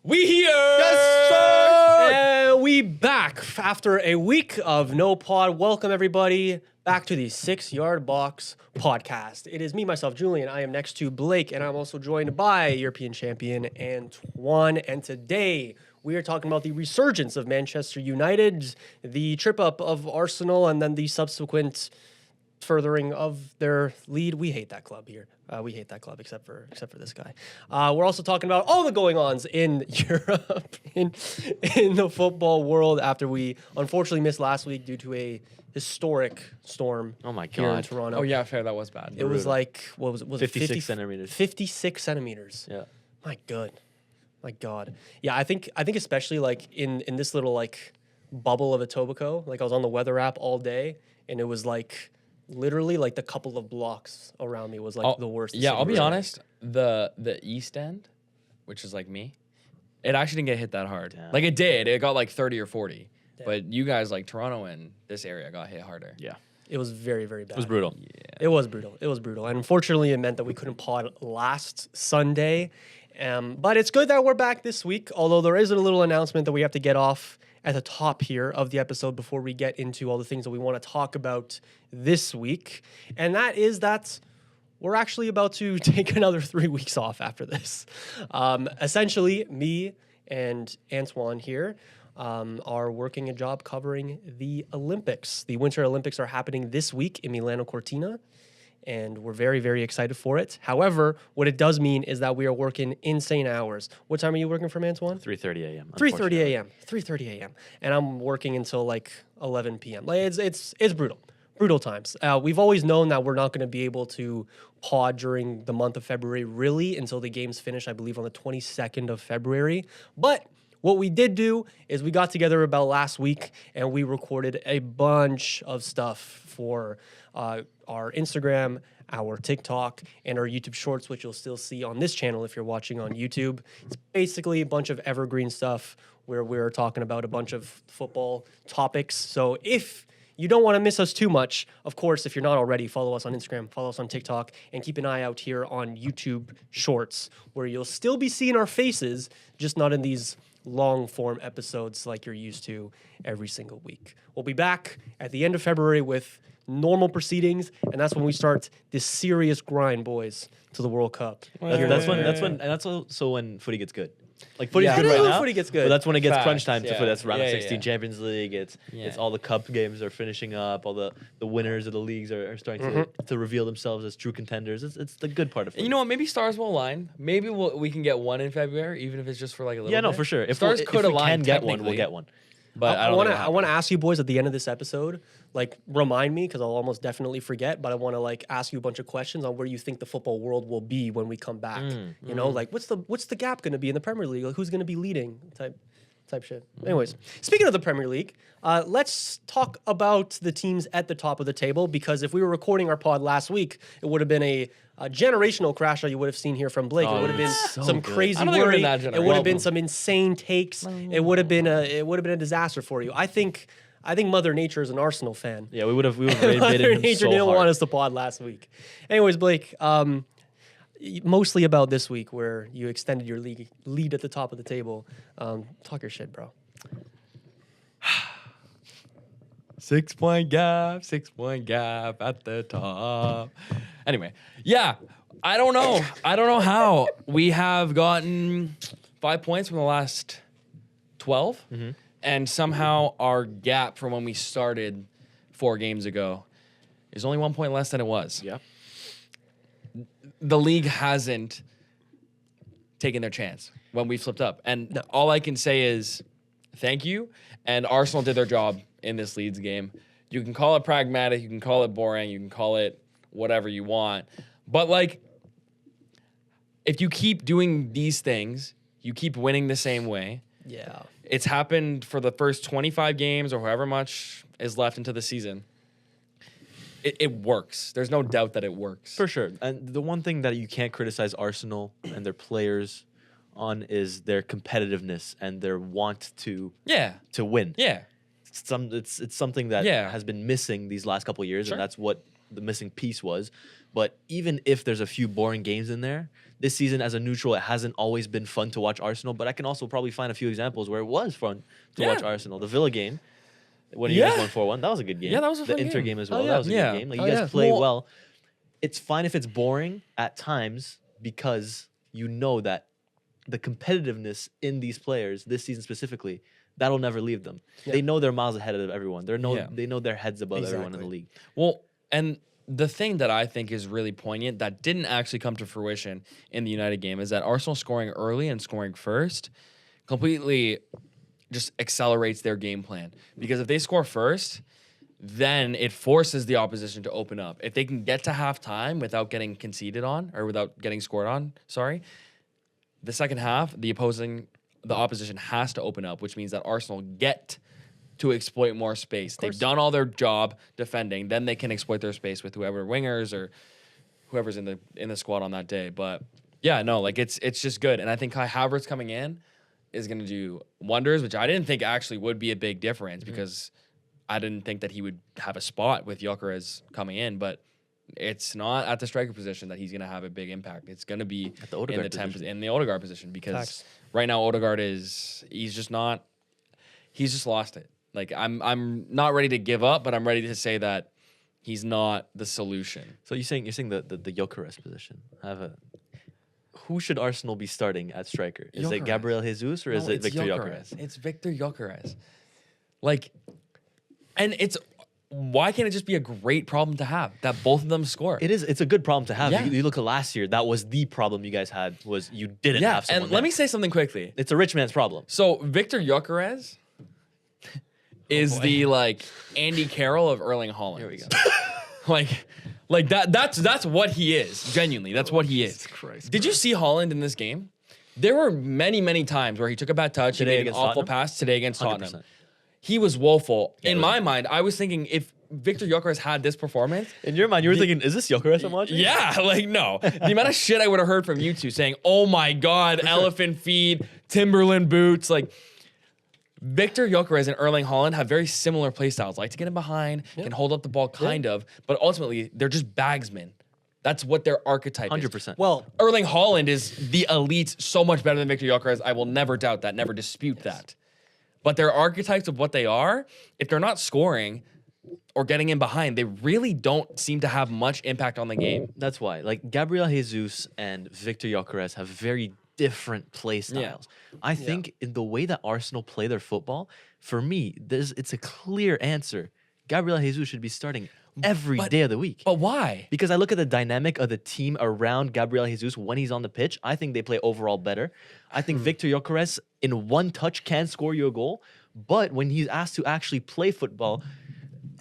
We here! Yes, sir! And we back after a week of no pod. Welcome, everybody, back to the 6 Yard Box podcast. It is me, myself, Julian. I am next to Blake, and I'm also joined by European champion Antoine. And today, we are talking about the resurgence of Manchester United, the trip up of Arsenal, and then the subsequent furthering of their lead. We hate that club here. We hate that club except for this guy. We're also talking about all the going-ons in Europe, in the football world after we unfortunately missed last week due to a historic storm. Oh my here in God. Toronto. Oh, yeah, fair. That was bad. It was like, what was it? Was 56 it 50, centimeters. 56 centimeters. Yeah. My God. Yeah, I think especially like in this little like bubble of Etobicoke, like I was on the weather app all day and it was like literally like the couple of blocks around me was like the worst. Yeah, I'll be city. honest. The East End, which is like me, it actually didn't get hit that hard. Damn. Like it did. It got like 30 or 40. Damn. But you guys like Toronto and this area got hit harder. Yeah. It was very, very bad. It was brutal. Yeah. It was brutal. And unfortunately, it meant that we couldn't pod last Sunday. But it's good that we're back this week, although there is a little announcement that we have to get off at the top here of the episode before we get into all the things that we want to talk about this week. And that is that we're actually about to take another 3 weeks off after this. Essentially, me and Antoine here are working a job covering the Olympics. The Winter Olympics are happening this week in Milano Cortina, and we're very, very excited for it. However, what it does mean is that we are working insane hours. What time are you working from, Antoine? 3:30 a.m. 3:30 a.m. 3:30 a.m. And I'm working until like 11 p.m. Like it's brutal times. We've always known that we're not going to be able to pod during the month of February really until the games finish, I believe, on the 22nd of February. But what we did do is we got together about last week and we recorded a bunch of stuff for our Instagram, our TikTok, and our YouTube Shorts, which you'll still see on this channel if you're watching on YouTube. It's basically a bunch of evergreen stuff where we're talking about a bunch of football topics. So if you don't want to miss us too much, of course, if you're not already, follow us on Instagram, follow us on TikTok, and keep an eye out here on YouTube Shorts, where you'll still be seeing our faces, just not in these long form episodes like you're used to every single week. We'll be back at the end of February with normal proceedings, and that's when we start this serious grind, boys, to the World Cup. That's also when footy gets good. Like footy's Yeah. good It is right when now. footy gets good. But that's when it gets Facts, crunch time to yeah. footy. That's round of Yeah, 16 yeah. Champions League. It's Yeah. all the cup games are finishing up. All the winners of the leagues are starting to reveal themselves as true contenders. It's the good part of footy. You know what? Maybe stars will align. Maybe we can get one in February, even if it's just for like a little yeah, no, bit. for sure. If stars we, could if we align, can get one, we'll technically. get one. But I I don't want think to it'll happen. ask you boys at the end of this episode, like remind me because I'll almost definitely forget. But I want to like ask you a bunch of questions on where you think the football world will be when we come back. You know, like what's the gap going to be in the Premier League? Like who's going to be leading type shit. Anyways, speaking of the Premier League, let's talk about the teams at the top of the table because if we were recording our pod last week, it would have been a generational crash that you would have seen here from Blake. Oh, it would have been so some good. crazy I don't think we're worry. in that It would have been generation. some insane takes. It would have been a disaster for you. I think Mother Nature is an Arsenal fan. Yeah, we would have Mother rated him Nature so didn't hard. want us to pod last week. Anyways, Blake, mostly about this week where you extended your lead at the top of the table. Talk your shit, bro. 6 point gap at the top. Anyway, yeah, I don't know how we have gotten 5 points from the last 12, and somehow our gap from when we started 4 games ago is only 1 point less than it was. Yeah. The league hasn't taken their chance when we flipped up, and all I can say is thank you. And Arsenal did their job in this Leeds game. You can call it pragmatic, you can call it boring, you can call it whatever you want. But like, if you keep doing these things, you keep winning the same way. Yeah. It's happened for the first 25 games or however much is left into the season. It works. There's no doubt that it works. For sure. And the one thing that you can't criticize Arsenal and their players on is their competitiveness and their want to win. Yeah. It's something that Yeah. has been missing these last couple of years, Sure. and that's what the missing piece was. But even if there's a few boring games in there, this season as a neutral, it hasn't always been fun to watch Arsenal. But I can also probably find a few examples where it was fun to watch Arsenal. The Villa game, when you guys won 4-1, that was a good game. Yeah, that was a fun The Inter game. game as well, yeah. that was a Yeah. good game. Like, Oh, you guys yeah. play well. It's fine if it's boring at times because you know that the competitiveness in these players this season specifically, that'll never leave them. Yeah. They know they're miles ahead of everyone. They know Yeah. they know their heads above everyone in the Exactly. league. Well, and the thing that I think is really poignant that didn't actually come to fruition in the United game is that Arsenal scoring early and scoring first completely just accelerates their game plan. Because if they score first, then it forces the opposition to open up. If they can get to halftime without getting conceded on or without getting scored on, the second half, the opposition has to open up, which means that Arsenal get to exploit more space. They've done all their job defending, then they can exploit their space with whoever wingers or whoever's in the squad on that day. But yeah, no, like it's just good. And I think Kai Havertz coming in is going to do wonders, which I didn't think actually would be a big difference because I didn't think that he would have a spot with Gyökeres coming in, but it's not at the striker position that he's going to have a big impact. It's going to be At the Odegaard in position. in the Odegaard position because Facts. right now Odegaard he's just lost it. Like I'm not ready to give up, but I'm ready to say that he's not the solution. So you're saying the Gyökeres position. Who should Arsenal be starting at striker? Is it Gyökeres. Gabriel Jesus or is No, it it's Victor Gyökeres? It's Victor Gyökeres. Like, and why can't it just be a great problem to have that both of them score? It is. It's a good problem to have. Yeah. You look at last year. That was the problem you guys had. Was you didn't have someone. and let there. me say something quickly. It's a rich man's problem. So Victor Gyökeres is the like Andy Carroll of Erling Haaland. Here we go. like that's what he is. Genuinely, that's what he is. Jesus Christ, Did you see Haaland in this game? There were many times where he took a bad touch, he Today made an against awful Tottenham? pass today against Tottenham. 100%. He was woeful. In it was- my mind, I was thinking if Victor Gyökeres had this performance, In your mind, you were thinking, "Is this Gyökeres I'm watching?" yeah, like no. The amount of shit I would have heard from you two saying, "Oh my God, elephant feet, Timberland boots," like Victor Gyökeres and Erling Haaland have very similar play styles. Like to get in behind, can hold up the ball kind of, but ultimately they're just bagsmen. That's what their archetype is. 100%. Well, Erling Haaland is the elite, so much better than Victor Gyökeres. I will never doubt that, never dispute that. But their archetypes of what they are, if they're not scoring or getting in behind, they really don't seem to have much impact on the game. That's why. Like Gabriel Jesus and Victor Gyökeres have very different play styles. I think in the way that Arsenal play their football, for me, it's a clear answer. Gabriel Jesus should be starting every day of the week. But why? Because I look at the dynamic of the team around Gabriel Jesus when he's on the pitch. I think they play overall better. I think Victor Gyökeres in one touch can score you a goal. But when he's asked to actually play football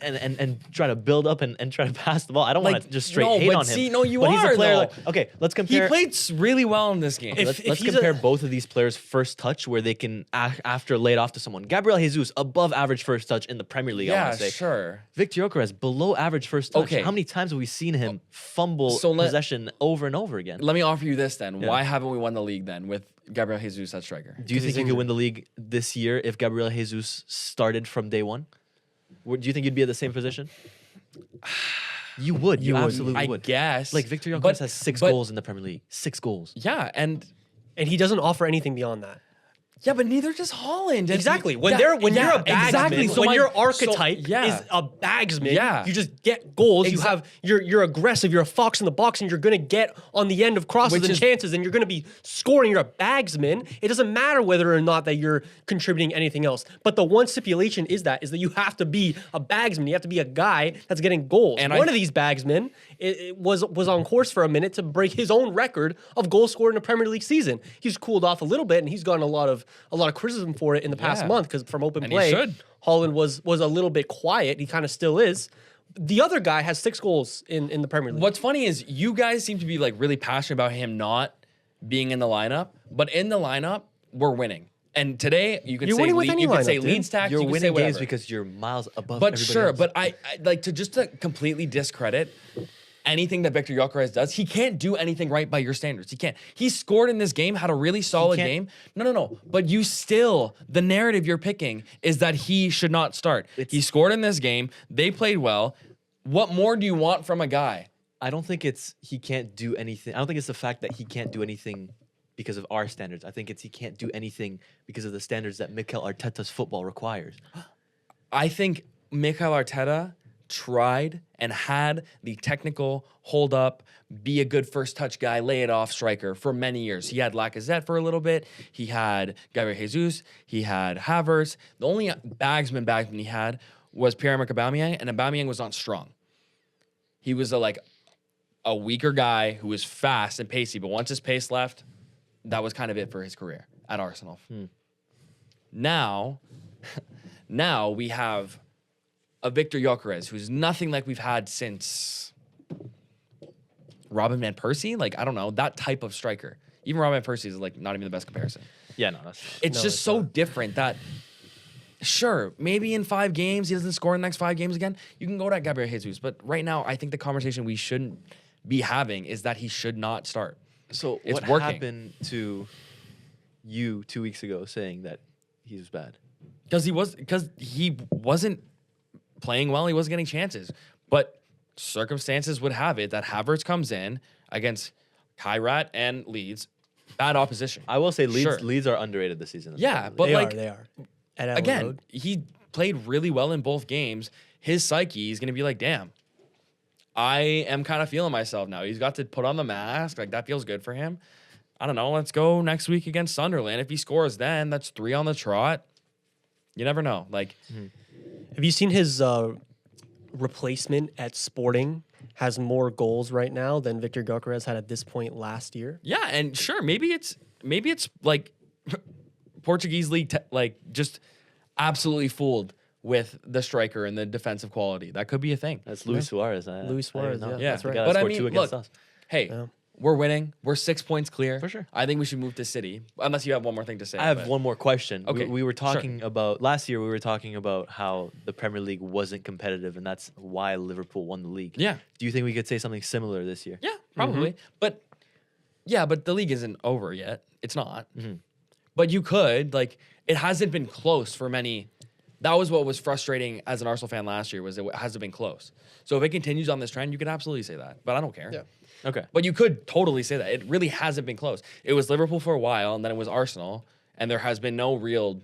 and try to build up and try to pass the ball, I don't want to just straight no, hate but on him. see, no, you but he's are, a player. though. Like, okay, let's He compare. played really well in this game. Let's compare both of these players' first touch, where they can after lay it off to someone. Gabriel Jesus above average first touch in the Premier League. I yeah, want to say. sure. Victor Gyökeres below average first touch. Okay. How many times have we seen him fumble So possession over and over again? Let me offer you this then. Why haven't we won the league then with Gabriel Jesus at striker? Do you think you could win the league this year if Gabriel Jesus started from day one? Do you think you'd be at the same position? You would. You absolutely I would. guess. Like Victor Gyökeres But- has 6 but- goals in the Premier League. 6 goals. Yeah, and he doesn't offer anything beyond that. yeah, but neither does Holland. And Exactly. When that- you're a yeah, bagsman, exactly. So when my- your so- archetype yeah. is a bagsman, Yeah. you just get goals. You Exa- have you're aggressive. You're a fox in the box, and you're gonna get on the end of crosses Which and is- chances, and you're gonna be scoring. You're a bagsman. It doesn't matter whether or not that you're contributing anything else. But the one stipulation is that you have to be a bagsman. You have to be a guy that's getting goals. And one of these bagsmen it was on course for a minute to break his own record of goals scored in a Premier League season. He's cooled off a little bit, and he's gotten a lot of criticism for it in the past Yeah. month because from open And he play, should. Holland was a little bit quiet. He kind of still is. The other guy has 6 goals in the Premier League. What's funny is you guys seem to be like really passionate about him not being in the lineup, but in the lineup, we're winning. And today you could You're say winning with any you could lineup, say dude. lead stacks, You're you could say winning whatever. games because you're miles above But everybody sure, else. but I like to completely discredit anything that Victor Gyökeres does. He can't do anything right by your standards. He can't. He scored in this game, had a really solid can't- game. No. But you still, the narrative you're picking is that he should not start. He scored in this game. They played well. What more do you want from a guy? I don't think it's he can't do anything. I don't think it's the fact that he can't do anything because of our standards. I think it's he can't do anything because of the standards that Mikel Arteta's football requires. I think Mikel Arteta tried and had the technical hold up, be a good first touch guy, lay it off striker for many years. He had Lacazette for a little bit. He had Gabriel Jesus. He had Havertz. The only bagsman he had was Pierre-Emerick Aubameyang, and Aubameyang was not strong. He was a weaker guy who was fast and pacey, but once his pace left, that was kind of it for his career at Arsenal. Now we have a Victor Gyökeres who's nothing like we've had since Robin Van Persie. Like, I don't know, that type of striker. Even Robin Van Persie is like not even the best comparison. Yeah, no, that's not. It's just so different that, sure, maybe in 5 games he doesn't score in the next 5 games again. You can go to Gabriel Jesus, but right now I think the conversation we shouldn't be having is that he should not start. So It's what working. happened to you 2 weeks ago saying that he was bad? Because he wasn't playing well, he wasn't getting chances. But circumstances would have it that Havertz comes in against Kairat and Leeds, bad opposition. I will say Sure. Leeds are underrated this season. Yeah, but They are. At Ellen again, Road. he played really well in both games. His psyche is going to be like, damn, I am kind of feeling myself now. He's got to put on the mask. Like, that feels good for him. I don't know. Let's go next week against Sunderland. If he scores then, that's 3 on the trot. You never know. Like, Have you seen his replacement at Sporting has more goals right now than Victor Gyökeres had at this point last year? yeah, and sure, maybe it's like Portuguese league, just absolutely fooled with the striker and the defensive quality. That could be a thing. That's Luis Suarez. Luis Suarez, know. yeah. That's right. The guy that But I scored mean, 2 against look, us. Hey, Yeah. we're winning. We're 6 points clear. For sure. I think we should move to City, unless you have one more thing to say. I have but- one more question. Okay, We were sure. talking about last year. We were talking about how the Premier League wasn't competitive, and that's why Liverpool won the league. Yeah. Do you think we could say something similar this year? Yeah, probably. But the league isn't over yet. It's not. But you could, it hasn't been close for many. That was what was frustrating as an Arsenal fan last year, was it hasn't been close. So if it continues on this trend, you could absolutely say that. But I don't care. Yeah. Okay. But you could totally say that. It really hasn't been close. It was Liverpool for a while, and then it was Arsenal, and there has been no real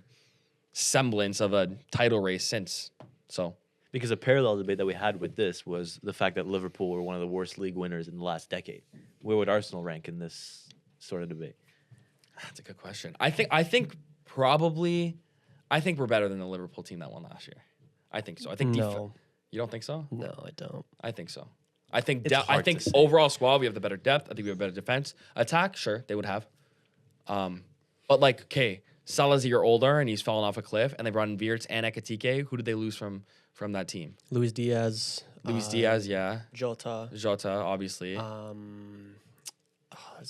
semblance of a title race since. So Because a parallel debate that we had with this was the fact that Liverpool were one of the worst league winners in the last decade. Where would Arsenal rank in this sort of debate? that's a good question. I think probably we're better than the Liverpool team that won last year. I think so. I think No. You don't think so? No, I don't. I think so. I think It's hard to say. overall squad we have the better depth. I think we have better defense. Attack, sure, they would have. But okay, Salah's a year older and he's fallen off a cliff, and they brought in Wirtz and Ekitike. Who did they lose from that team? Luis Diaz. Luis Diaz, yeah. Jota. Jota, obviously,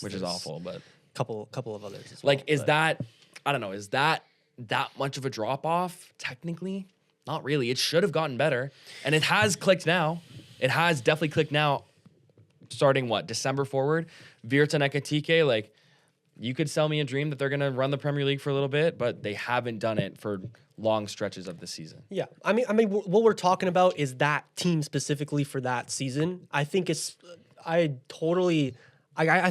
which is there's awful. But Couple of others as well. is but- that, I don't know, is that much of a drop off? Technically, not really. It should have gotten better, and it has clicked now. It has definitely clicked now. Starting December forward, Wirtz and Ekitike, you could sell me a dream that they're gonna run the Premier League for a little bit, but they haven't done it for long stretches of the season. Yeah, I mean, what we're talking about is that team specifically for that season. I think I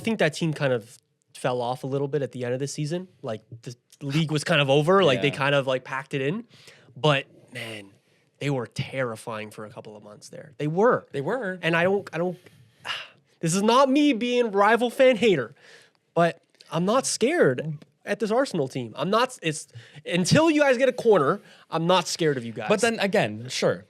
think that team kind of fell off a little bit at the end of the season. Like, the league was kind of over. Like, they Yeah. kind of packed it in. But man, they were terrifying for a couple of months there. They were. They were. And I don't. This is not me being rival fan hater, but I'm not scared at this Arsenal team. I'm not. It's until you guys get a corner, I'm not scared of you guys. But then again, sure.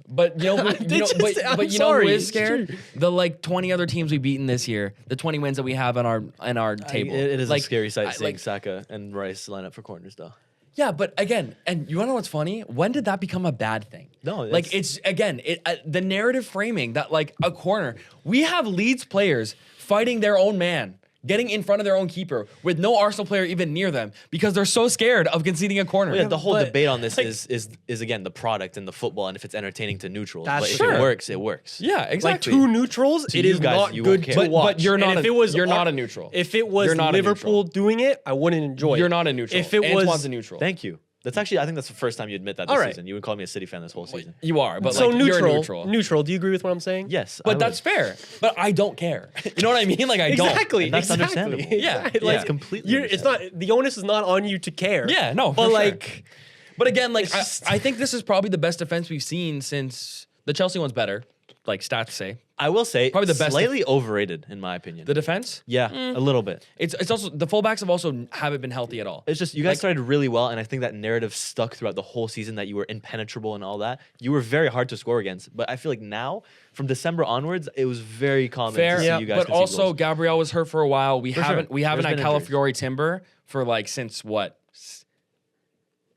But you know, who, They just- I'm but you sorry, know who is it's scared? true. The 20 other teams we've beaten this year, the 20 wins that we have on our table. It is a scary sight I- seeing Saka and Rice line up for corners, though. Yeah, but again, and you want to know what's funny? When did that become a bad thing? No, it's again, the narrative framing that a corner. We have Leeds players fighting their own man, getting in front of their own keeper with no Arsenal player even near them because they're so scared of conceding a corner. Yeah, the whole but, debate on this is again the product and the football, and if it's entertaining to neutrals. That's But if sure. it works, it works. Yeah, exactly. two neutrals, it you is guys, not you good won't care. to But watch. you're And not if a- it was you're not a neutral. If it was You're not a Liverpool neutral. doing it, I wouldn't enjoy it. You're not a neutral. If it Antoine's was a neutral. Thank you. That's actually, I think that's the first time you admit that this All right. season. You would call me a City fan this whole season. You are, but So like, you're neutral. Neutral. Do you agree with what I'm saying? Yes. But I that's would. fair. But I don't care. You know what I mean? Like I don't. Exactly. And that's exactly. understandable. Yeah, Exactly. yeah. Like, completely it's not, the onus is not on you to care. Yeah, no, But for sure. like, But again, like It's just- I think this is probably the best defense we've seen since the Chelsea one's better. Like stats say, I will say, Probably the best slightly overrated in my opinion. the defense. yeah, a little bit. It's also the fullbacks have also haven't been healthy at all. It's just you guys started really well, and I think that narrative stuck throughout the whole season that you were impenetrable and all that. You were very hard to score against, but I feel like now, from December onwards, it was very common Fair, to see you guys. but concede also goals. Gabriel was hurt for a while. We For haven't sure. we haven't There's had been injuries. Calafiori Timber for like since what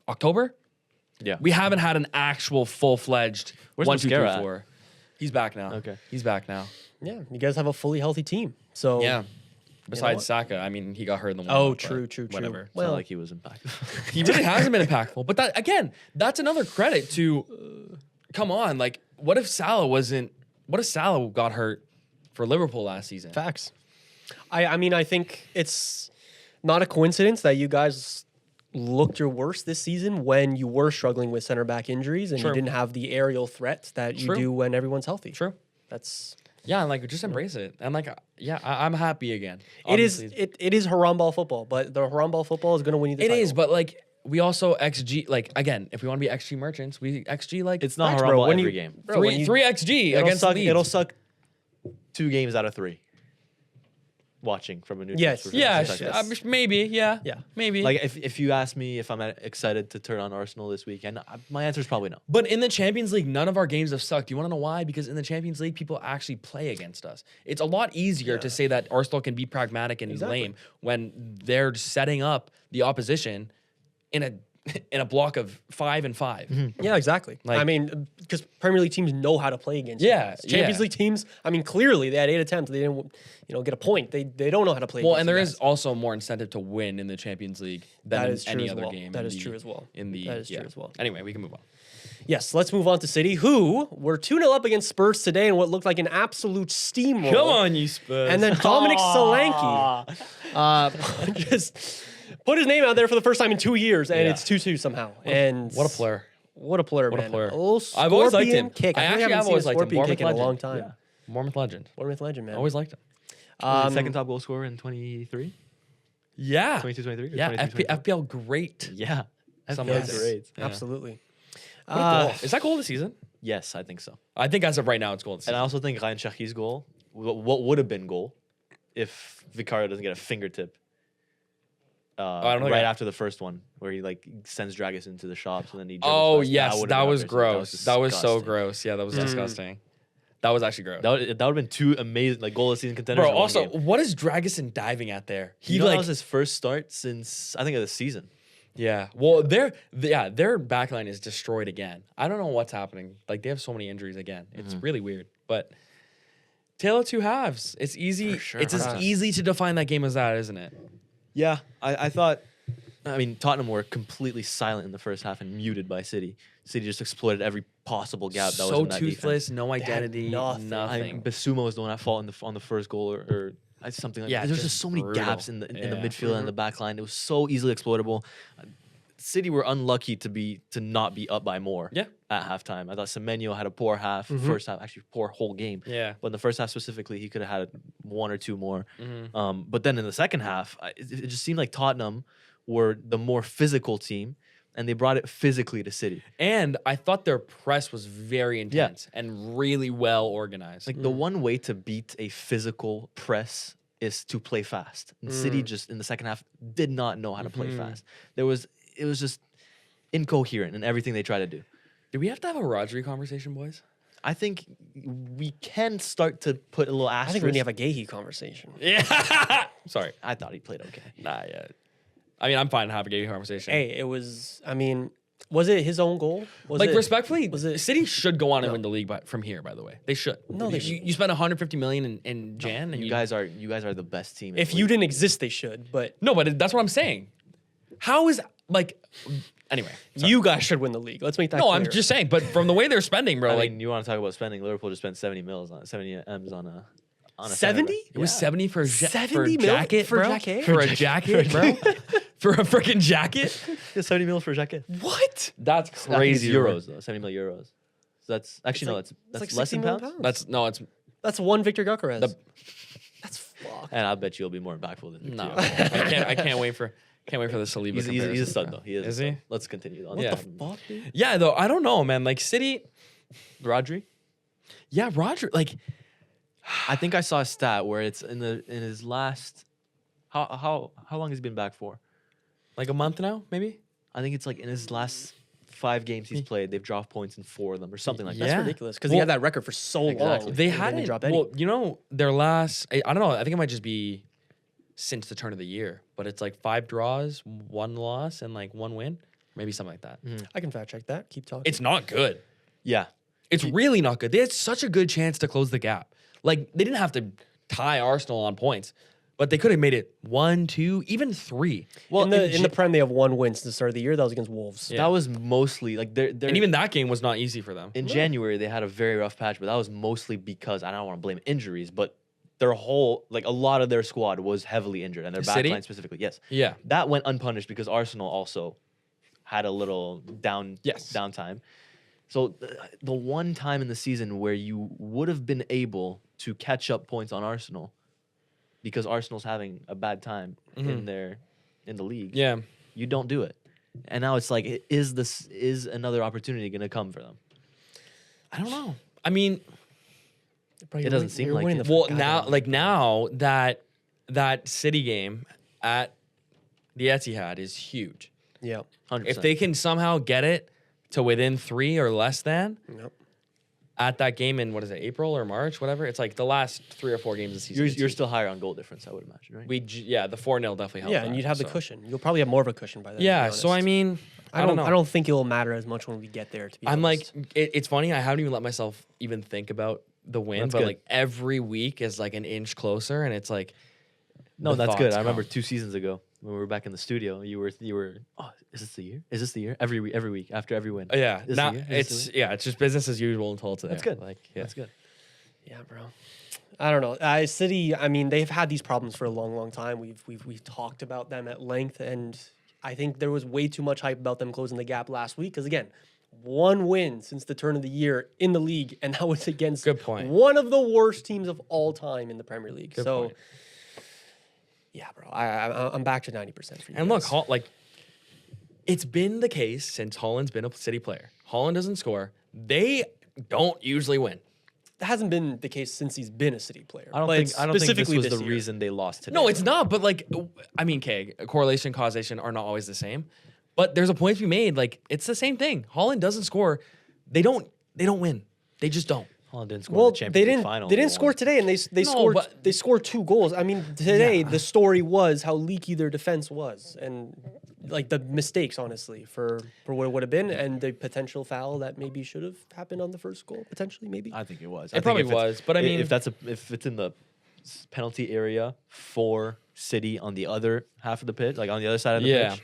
October. yeah, We haven't had an actual full-fledged Where's 1, 2, 3, Mosquera at? 4. He's back now. Okay. He's back now. yeah, you guys have a fully healthy team. So Yeah. Besides what? Saka, I mean, he got hurt in the one. Oh, but true. Whatever. it's Well, not like he was impactful. He really hasn't been impactful. But that again, that's another credit to. Come on, like, what if Salah wasn't? What if Salah got hurt for Liverpool last season? facts. I mean, I think it's not a coincidence that you guys looked your worst this season when you were struggling with center back injuries and True. you didn't have the aerial threat that you True. do when everyone's healthy. True. That's Yeah, and like just embrace it. And like, yeah, I'm happy again. it is Obviously. it is haram ball football, but the haram ball football is going to win you the It title. is, but like we also XG. Like again, if we want to be XG merchants, we XG like It's not Facts, horrible when every you- game. bro, when three you- three XG It'll against suck. Leeds. It'll suck 2 games out of 3. Watching from a neutral Yes. perspective. Yes. Maybe. Yeah. Yeah. Maybe. Like if you ask me if I'm excited to turn on Arsenal this weekend, my answer is probably no. But in the Champions League, none of our games have sucked. Do you want to know why? Because in the Champions League, people actually play against us. It's a lot easier to say that Arsenal can be pragmatic and lame when they're setting up the opposition in a block of 5 and 5. Yeah, exactly. Like- I mean, because Premier League teams know how to play against you Yeah, guys. Champions yeah. League teams, I mean, clearly they had 8 attempts. They didn't, get a point. They don't know how to play. Well, against and there you is guys. also more incentive to win in the Champions League than That in is true any as other well. game. That in is the- true as well. In the That is yeah. true as well. Anyway, we can move on. Yes, let's move on to City, who were 2-0 up against Spurs today in what looked like an absolute steamroll. you Spurs. And then Dominic Solanke just put his name out there for the first time in 2 years, and Yeah. it's 2-2 somehow. And what a player. What a player, What a man. player. A little I've always liked scorpion him. Kick. I feel like actually haven't have seen a always liked him. scorpion Bournemouth kick in a long legend. time. Yeah. Bournemouth legend. Bournemouth legend, man. Always liked him. Second top goal scorer in 23, Yeah. 22, 23. Or Yeah. 23, 24? FPL great. Yeah. Something FPL like great. Yeah. Absolutely. What a goal. Is that goal of the season? Yes, I think so. I think as of right now, it's goal of the And I season. also think Ryan Cherki's goal, what would have been goal, if Vicario doesn't get a fingertip. I don't know right that. after the first one, where he like sends Dragus into the shops and then he. Oh dribbles past. yes, would've that been was outrageous. gross. That was so disgusting. gross. Yeah, that was disgusting. That was actually gross. That would have been 2 amazing like goal of the season contenders. Bro, in one also, game. what is Dragusin diving at there? He You know, that like, was his first start since I think of the season. yeah. Well, their backline is destroyed again. I don't know what's happening. Like they have so many injuries again. It's really weird. But tale of two halves. It's easy. sure. It's as easy to define that game as that, isn't it? Yeah, I thought. I mean, Tottenham were completely silent in the first half and muted by City. City just exploited every possible gap that was So in that toothless, defense. no identity, nothing. nothing. Basuma was the one at fault on the first goal or something like Yeah, that. There's just just so many brutal. gaps in the Yeah. midfield and the back line. It was so easily exploitable. City were unlucky to not be up by more. Yeah. At halftime, I thought Semenyo had a poor half, first half, actually poor whole game. Yeah. But in the first half specifically, he could have had 1 or 2 more. Mm-hmm. But then in the second half, it just seemed like Tottenham were the more physical team, and they brought it physically to City. And I thought their press was very intense and really well organized. Like the one way to beat a physical press is to play fast. And City just in the second half did not know how to play fast. It was just incoherent in everything they tried to do. do we have to have a Rodri conversation, boys? I think we can start to put a little I asterisk. think we need to have a Gahey conversation. Yeah. Sorry. I thought he played okay. Nah, yeah. I mean, I'm fine to have a gay conversation. Hey, it was. I mean, was it his own goal? Was like it, respectfully, was it- City should go on and win the league from here. By the way, they should. No, they you, should. you spent 150 million in Jan, and You guys are the best team. in If the you league. didn't exist, they should. But no, but that's what I'm saying. How is like anyway? you guys should win the league. Let's make that. No, clear. I'm just saying. But from the way they're spending, bro, I like mean, you want to talk about spending? Liverpool just spent 70 M's on a 70? it was 70 for a 70 for a mil jacket, for bro. jacket? For a jacket, bro. for a freaking jacket. Yeah, 70 mil for a jacket. What? That's I think crazy. it's euros though. 70 mil euros. So that's actually no. like- That's like less 60 than million pounds. pounds. It's That's one Victor Gyökeres. The- That's fuck. And I bet you'll be more impactful than no. Victor. I can't wait for the Saliba. He's a comparison, stud bro. though. He is. Is a he? stud. Let's continue on. What Yeah. the Fuck, dude. Yeah, though I don't know, man. Like City. Rodri. Yeah, Roger. Like I think I saw a stat where it's in his last. How long has he been back for? like a month now, maybe. I think it's like in his last 5 games he's played, they've dropped points in 4 of them or something like Yeah. that. That's ridiculous because he Well, had that record for so exactly. long. They and then hadn't. drop any. Well, you know, their last. I don't know. I think it might just be since the turn of the year, but it's like 5 draws, 1 loss, and like 1 win, maybe something like that. I can fact check that. Keep talking. It's not good. Yeah. It's really not good. They had such a good chance to close the gap. Like they didn't have to tie Arsenal on points, but they could have made it 1, 2, even 3. well, in the Prem, they have 1 win since the start of the year. That was against Wolves. Yeah. That was mostly like they're And even that game was not easy for them. in January they had a very rough patch, but that was mostly because I don't want to blame injuries, but their whole like a lot of their squad was heavily injured and their City? backline specifically. Yes. Yeah. That went unpunished because Arsenal also had a little downtime. So the one time in the season where you would have been able to catch up points on Arsenal because Arsenal's having a bad time in the league. Yeah. You don't do it. And now it's like is another opportunity going to come for them? I don't know. I mean, Bro, It you're doesn't winning- seem you're like winning it. the well, goddamn now league. like now that City game at the Etihad is huge. Yeah. 100%. If they can somehow get it to within 3 or less than Yep. at that game in what is it, April or March, whatever. It's like the last 3 or 4 games of the season. you're still higher on goal difference, I would imagine, right? The 4-0 definitely helped. Yeah, and that, you'd have the so. cushion. You'll probably have more of a cushion by then. to be Yeah, so I honest. mean, I don't know. I don't think it'll matter as much when we get there. To be I'm like, honest. it's funny. I haven't even let myself even think about the win, That's but good. like every week is like an inch closer, and it's like, No, the that's good. thoughts I remember come. 2 seasons ago when we were back in the studio, you were oh, is this the year? Is this the year? Every week after every win. yeah, Is now the year? Is this the it's just business as usual until it's there. That's good. Like, yeah. That's good. Yeah, bro. I don't know. City. I mean, they've had these problems for a long, long time. We've talked about them at length, and I think there was way too much hype about them closing the gap last week. Because again, 1 win since the turn of the year in the league, and that was against Good point. one of the worst teams of all time in the Premier League. Good so, point. yeah, bro. I'm back to 90% for you. And look, guys. like, it's been the case since Holland's been a City player. Holland doesn't score. They don't usually win. that hasn't been the case since he's been a City player. I don't but think this specifically was the year. reason they lost today. No, it's not. But like, I mean, correlation, causation are not always the same. But there's a point to be made. Like, it's the same thing. Holland doesn't score. They don't win. They just don't. Holland didn't score Well, in the Champions League final. They didn't score won. today, and they scored 2 goals. I mean, today the story was how leaky their defense was, and like the mistakes, honestly, for what it would have been, and the potential foul that maybe should have happened on the first goal, potentially, maybe. I think it was. It probably was, but I mean, if it's in the penalty area for City on the other half of the pitch, like on the other side of the Yeah. pitch,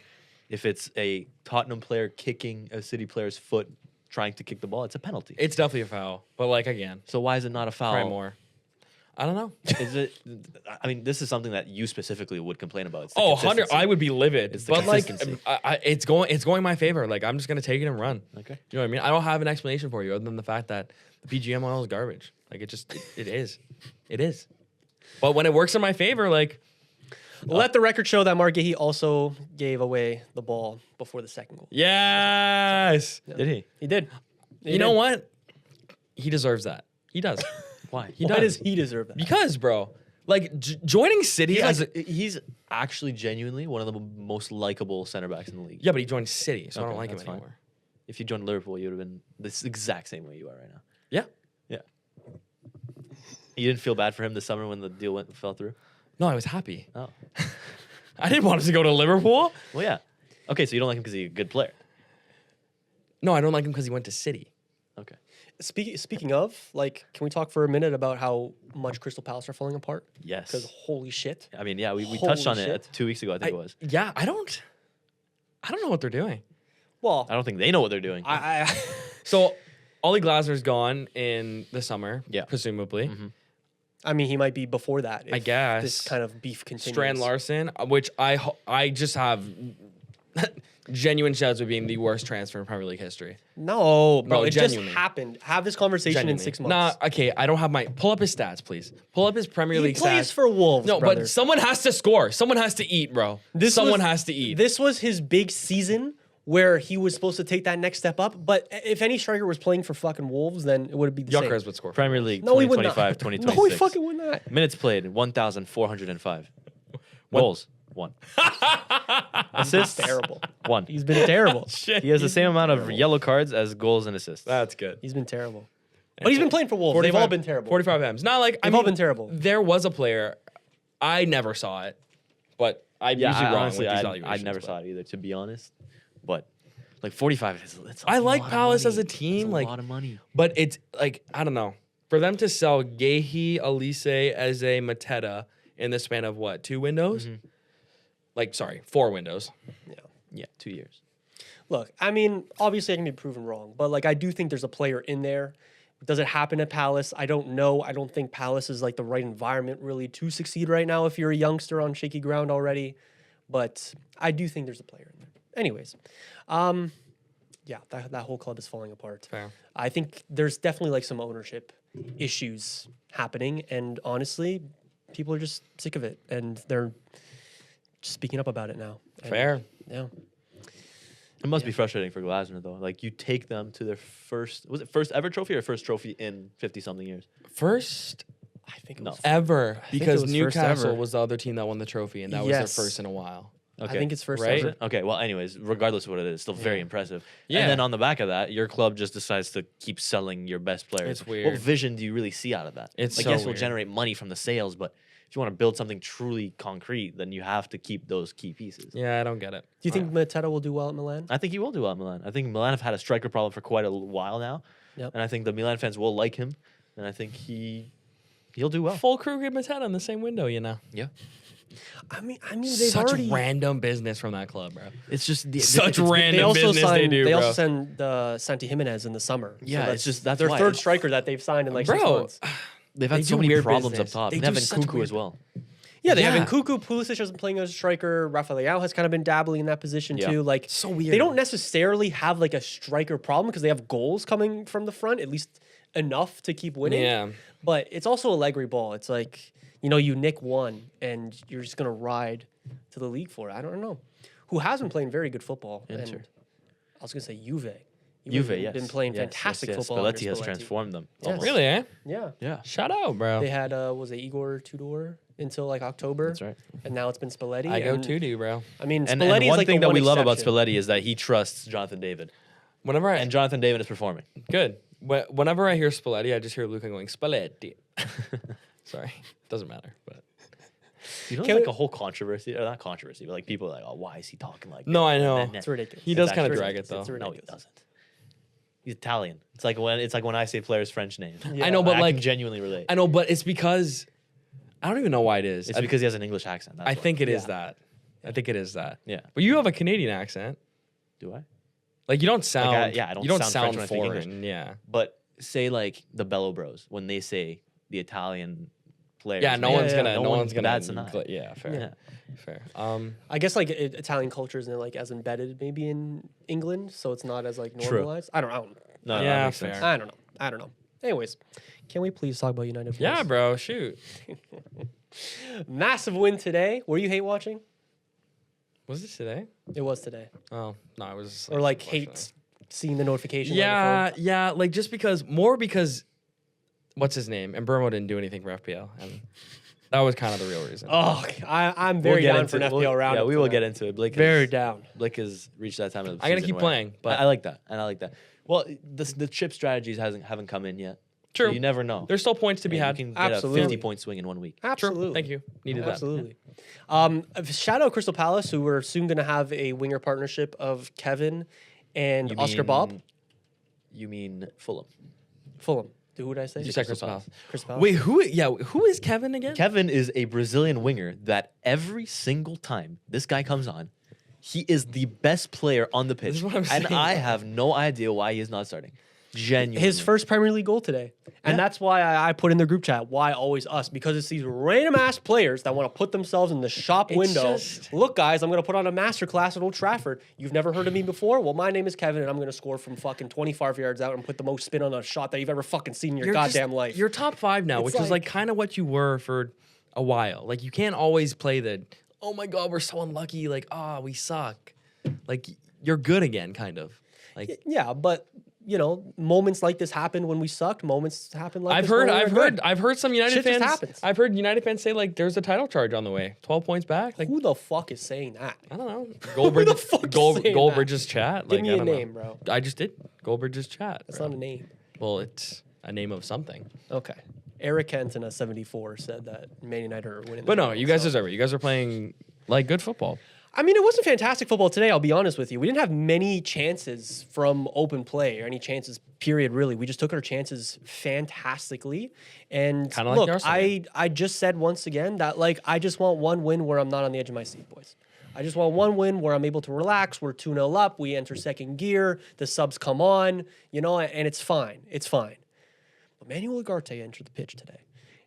if it's a Tottenham player kicking a City player's foot trying to kick the ball, it's a penalty. it's definitely a foul. But like again, So why is it not a foul? try more. I don't know. Is it? I mean, this is something that you specifically would complain about. It's the 100. consistency. I would be livid. It's the But like, consistency. it's going my favor. Like, I'm just gonna take it and run. Okay. You know what I mean? I don't have an explanation for you other than the fact that the PGM oil is garbage. Like, it is. It is. But when it works in my favor, like, Let the record show that Mark Gahey also gave away the ball before the second goal. yes. Did he? He did. He You know did. what? He deserves that. He does. Why? He Why does. does he deserve that? Because, bro, like joining City He's, as he's actually genuinely one of the most likable center backs in the league. yeah, but he joined City, so I Okay, don't like him that's fine. anymore. If you joined Liverpool, you would have been this exact same way you are right now. Yeah. Yeah. You didn't feel bad for him this summer when the deal fell through? No, I was happy. Oh. I didn't want him to go to Liverpool. Well, yeah. Okay, so you don't like him because he's a good player. No, I don't like him because he went to City. Okay. Speaking of, like, can we talk for a minute about how much Crystal Palace are falling apart? Yes. Because holy shit. I mean, yeah, we Holy touched on shit. it 2 weeks ago, I think it was. Yeah, I don't know what they're doing. Well, I don't think they know what they're doing. I So, Ollie Glasner's gone in the summer, Yeah. presumably. Mhm. I mean, he might be before that. I if guess. this kind of beef continues. Strand Larson, which I just have genuine shouts of being the worst transfer in Premier League history. No, bro, No, it genuinely. just happened. Have this conversation Genuinely. in 6 months. Nah, okay, I don't have my pull up his stats, please. Pull up his Premier he League plays stats. for Wolves. No, brother. but someone has to score. Someone has to eat, bro. Someone has to eat. This was his big season where he was supposed to take that next step up. But if any striker was playing for fucking Wolves, then it would be the same. Gyökeres would score. Premier League No, he would not. 2025, 2026. No, he fucking would not. Minutes played 1,405. Goals 1. Assists Terrible. 1. He's been terrible. Shit. He has the same amount of yellow cards as goals and assists. That's good. He's been terrible. But he's been playing for Wolves. They've all been terrible. 45 M's. Not like They've all been terrible. There was a player, I never saw it, but I'm usually wrong honestly, with these I valuations. never but- saw it either, to be honest. But like 45 is it's a I like lot of Palace money. as a team, It's like- a lot of money. But it's like, I don't know. For them to sell Gehi, Elise, Eze, Mateta in the span of what, 2 windows? Mm-hmm. Like, sorry, 4 windows. Yeah, 2 years. Look, I mean, obviously I can be proven wrong, but like I do think there's a player in there. Does it happen at Palace? I don't know. I don't think Palace is like the right environment really to succeed right now if you're a youngster on shaky ground already. But I do think there's a player in there. Anyways, yeah, that whole club is falling apart. Fair. I think there's definitely like some ownership issues happening, and honestly, people are just sick of it, and they're just speaking up about it now. And, Fair. Yeah. It must be frustrating for Glasner though. Like you take them to their first ever trophy or first trophy in 50-something years? First I think it No. was ever, think it because was first Newcastle ever. was the other team that won the trophy, and that was Yes. their first in a while. I think it's first Right? ever. Okay, well, anyways, regardless of what it is, still very Yeah. impressive. Yeah. And then on the back of that, your club just decides to keep selling your best players. It's weird. What vision do you really see out of that? It's like, so yes, you'll weird. generate money from the sales, but if you want to build something truly concrete, then you have to keep those key pieces. Yeah, I don't get it. Do you think Mateta will do well at Milan? I think he will do well at Milan. I think Milan have had a striker problem for quite a while now. Yep. And I think the Milan fans will like him. And I think he'll do well. Full Krug and Mateta in the same window, you know. Yeah. I mean, they've Such already. random business from that club, bro. It's just Such it's- random They also business signed. they do, they bro. also signed Santi Jimenez in the summer. Yeah, it's just- that's their why third it's- striker that they've signed in like 6 Bro, months. They've They had so do many weird problems business. up top. They And do Evan such Kuku weird- as well. Yeah, they Yeah. have Nkunku. Pulisic has been playing as a striker. Rafael has kind of been dabbling in that position Yeah. too. Like So weird. They don't necessarily have like a striker problem because they have goals coming from the front, at least enough to keep winning. Yeah. But it's also a Allegri ball. It's like, you nick one and you're just gonna ride to the league for it. I don't know. Who has been playing very good football? Inter. And I was gonna say Juve. Juve, have yes. been playing Yes, fantastic yes, yes. football. under Spalletti has Spalletti. transformed them. Yes. almost. Really, eh? Yeah. Yeah, Shout out, bro. They had was it Igor Tudor until like October. that's right. And now it's been Spalletti. I go and, to do, bro. I mean, And Spalletti is one like thing the that we love about exception. Spalletti is that he trusts Jonathan David. Whenever I And Jonathan David is performing. good. Whenever I hear Spalletti, I just hear Luca going Spalletti. Sorry, doesn't matter. But You know, Can like we- a whole controversy, or not controversy, but like people are like, oh, why is he talking like No, that? I And know. then- It's ridiculous. He does It's kind of actually drag it ridiculous. though. It's No, he ridiculous. doesn't. He's Italian. It's like when I say players' French name. Yeah. I know, but I like can genuinely relate. I know, but it's because I don't even know why it is. It's because he has an English accent. That's I why. think it is Yeah. that. I think it is that. Yeah. But you have a Canadian accent. Do I? Like you don't sound. I don't you don't sound sound French when I speak English. foreign. Yeah. But say like the Bello Bros when they say the Italian players. Yeah. No name, one's gonna. no No one one's gonna. bats an eye. Yeah. Fair. Yeah. Fair. I guess like Italian culture isn't like as embedded maybe in England, so it's not as like True. normalized. I don't know. No, no, Yeah, that makes sense. fair. I don't know. Anyways, can we please talk about United? Yeah, please? bro. Shoot. Massive win today. Were you hate watching? Was this today? It was today. Oh no, I was. Just, Or like watching hate it. seeing the notification. Yeah, yeah. Like just because what's his name? And Burmo didn't do anything for FPL, and that was kind of the real reason. Oh, I'm We'll very get down into for an it. FPL round. Yeah, we will get into it. Blake very has, down. Blake has reached that time of the I gotta season keep where- playing, but I like that, and I like that. Well, the chip strategies haven't come in yet. So True. you never know. There's still points to be Yeah, had. You can Absolutely. get a 50-point swing in 1 week. Absolutely. True. Thank you. Needed that. Absolutely. Shout out Crystal Palace, who we're soon going to have a winger partnership of Kevin and You Oscar mean- Bob. You mean Fulham? Fulham. Who would I say? You said Crystal Crystal Palace. Palace. Crystal Palace. Wait, who? Yeah, who is Kevin again? Kevin is a Brazilian winger that every single time this guy comes on, he is the best player on the This pitch. is what I'm And saying. I have no idea why he is not starting. Genuinely. His first Premier League goal today. And that's why I put in the group chat, why always us? Because it's these random ass players that want to put themselves in the shop window. Look, guys, I'm going to put on a masterclass at Old Trafford. You've never heard of me before? Well, my name is Kevin, and I'm going to score from fucking 25 yards out and put the most spin on a shot that you've ever fucking seen in your goddamn life. You're top 5 now, which is like kind of what you were for a while. Like, you can't always play the, oh my God, we're so unlucky. Like, we suck. Like, you're good again, kind of. Like, yeah, but you know, moments like this happen when we sucked. Moments happen like I've this when we were good. I've heard some United Shit just fans. happens. I've heard United fans say like, there's a title charge on the way, 12 points back. Like, Who the fuck is saying that? I don't know. Who the fuck is saying that? Goldbridge's chat. Give Like, me I a don't know. name, bro. I just did. Goldbridge's chat. That's bro. not a name. Well, it's a name of something. Okay. Eric Cantona 74 said that Man United are winning. But the no, title, you guys so. deserve it. You guys are playing like good football. I mean, it wasn't fantastic football today, I'll be honest with you. We didn't have many chances from open play or any chances, period, really. We just took our chances fantastically. And Kinda like look, the Arsenal game. I just said once again that, like, I just want one win where I'm not on the edge of my seat, boys. I just want one win where I'm able to relax. We're 2-0 up. We enter second gear. The subs come on, you know, and it's fine. It's fine. But Manuel Ugarte entered the pitch today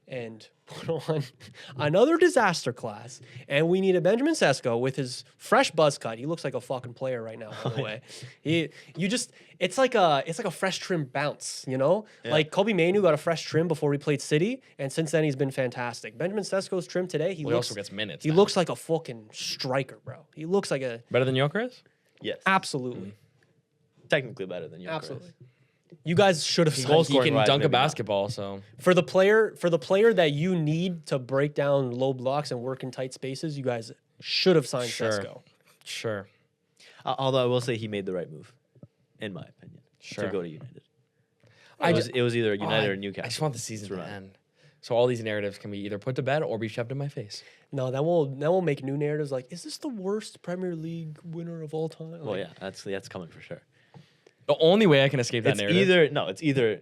and put on another disaster class. And we need a Benjamin Sesko with his fresh buzz cut. He looks like a fucking player right now, by the way. It's like a fresh trim bounce, you know? Yeah. Like Kobe Mainu got a fresh trim before we played City, and since then he's been fantastic. Benjamin Sesko's trim today, he also gets minutes He now. looks like a fucking striker, bro. He looks like a Better than Gyökeres? Yes. absolutely. Technically better than you. Absolutely. You guys should have He signed can wise, dunk a maybe not. basketball, so for the player that you need to break down low blocks and work in tight spaces. You guys should have signed Sure. Sesko. sure. Although I will say he made the right move, in my opinion, Sure. to go to United. I It was either United I or Newcastle. I just want the season to It's right. end. So all these narratives can be either put to bed or be shoved in my face. No, that will make new narratives like, is this the worst Premier League winner of all time? Well, Like, yeah, that's coming for sure. The only way I can escape that It's narrative. either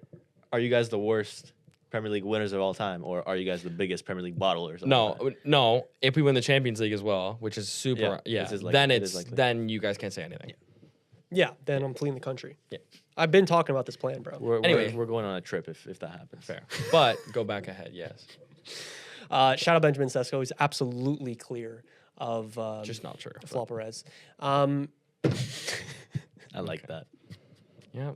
are you guys the worst Premier League winners of all time, or are you guys the biggest Premier League bottlers? Of all time? No. If we win the Champions League as well, which is super, Yeah, this is likely. then It is it's likely. then you guys can't say anything. Yeah, then I'm fleeing the country. Yeah. I've been talking about this plan, bro. Anyway. we're going on a trip if that happens. Fair, but go back ahead. Yes, Shout out Benjamin Sesko. He's absolutely clear of just not true. Flo Perez. I like that. Yeah.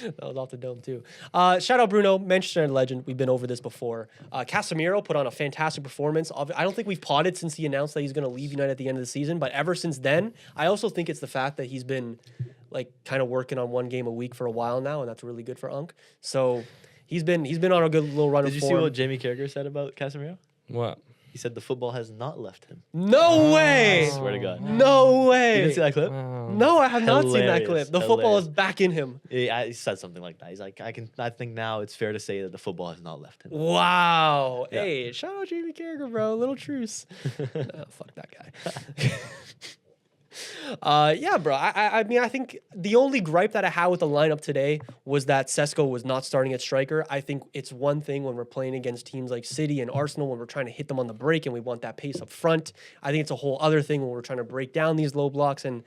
That was off the dome too. Shout out Bruno, Manchester United legend. We've been over this before. Casemiro put on a fantastic performance. I don't think we've potted since he announced that he's going to leave United at the end of the season. But ever since then, I also think it's the fact that he's been like kind of working on one game a week for a while now, and that's really good for Unk. So he's been on a good little run Did of you form. see what Jamie Carragher said about Casemiro? What? He said the football has not left him. No way! I swear to God. No way! You didn't see that clip? No, I have not seen that Hilarious. clip. The football Hilarious. is back in him. He said something like that. He's like, I think now it's fair to say that the football has not left him. Wow. Yeah. Hey, shout out Jamie Carragher, bro. A little truce. Nah, fuck that guy. Yeah, bro. I mean, I think the only gripe that I had with the lineup today was that Sesko was not starting at striker. I think it's one thing when we're playing against teams like City and Arsenal when we're trying to hit them on the break and we want that pace up front. I think it's a whole other thing when we're trying to break down these low blocks. And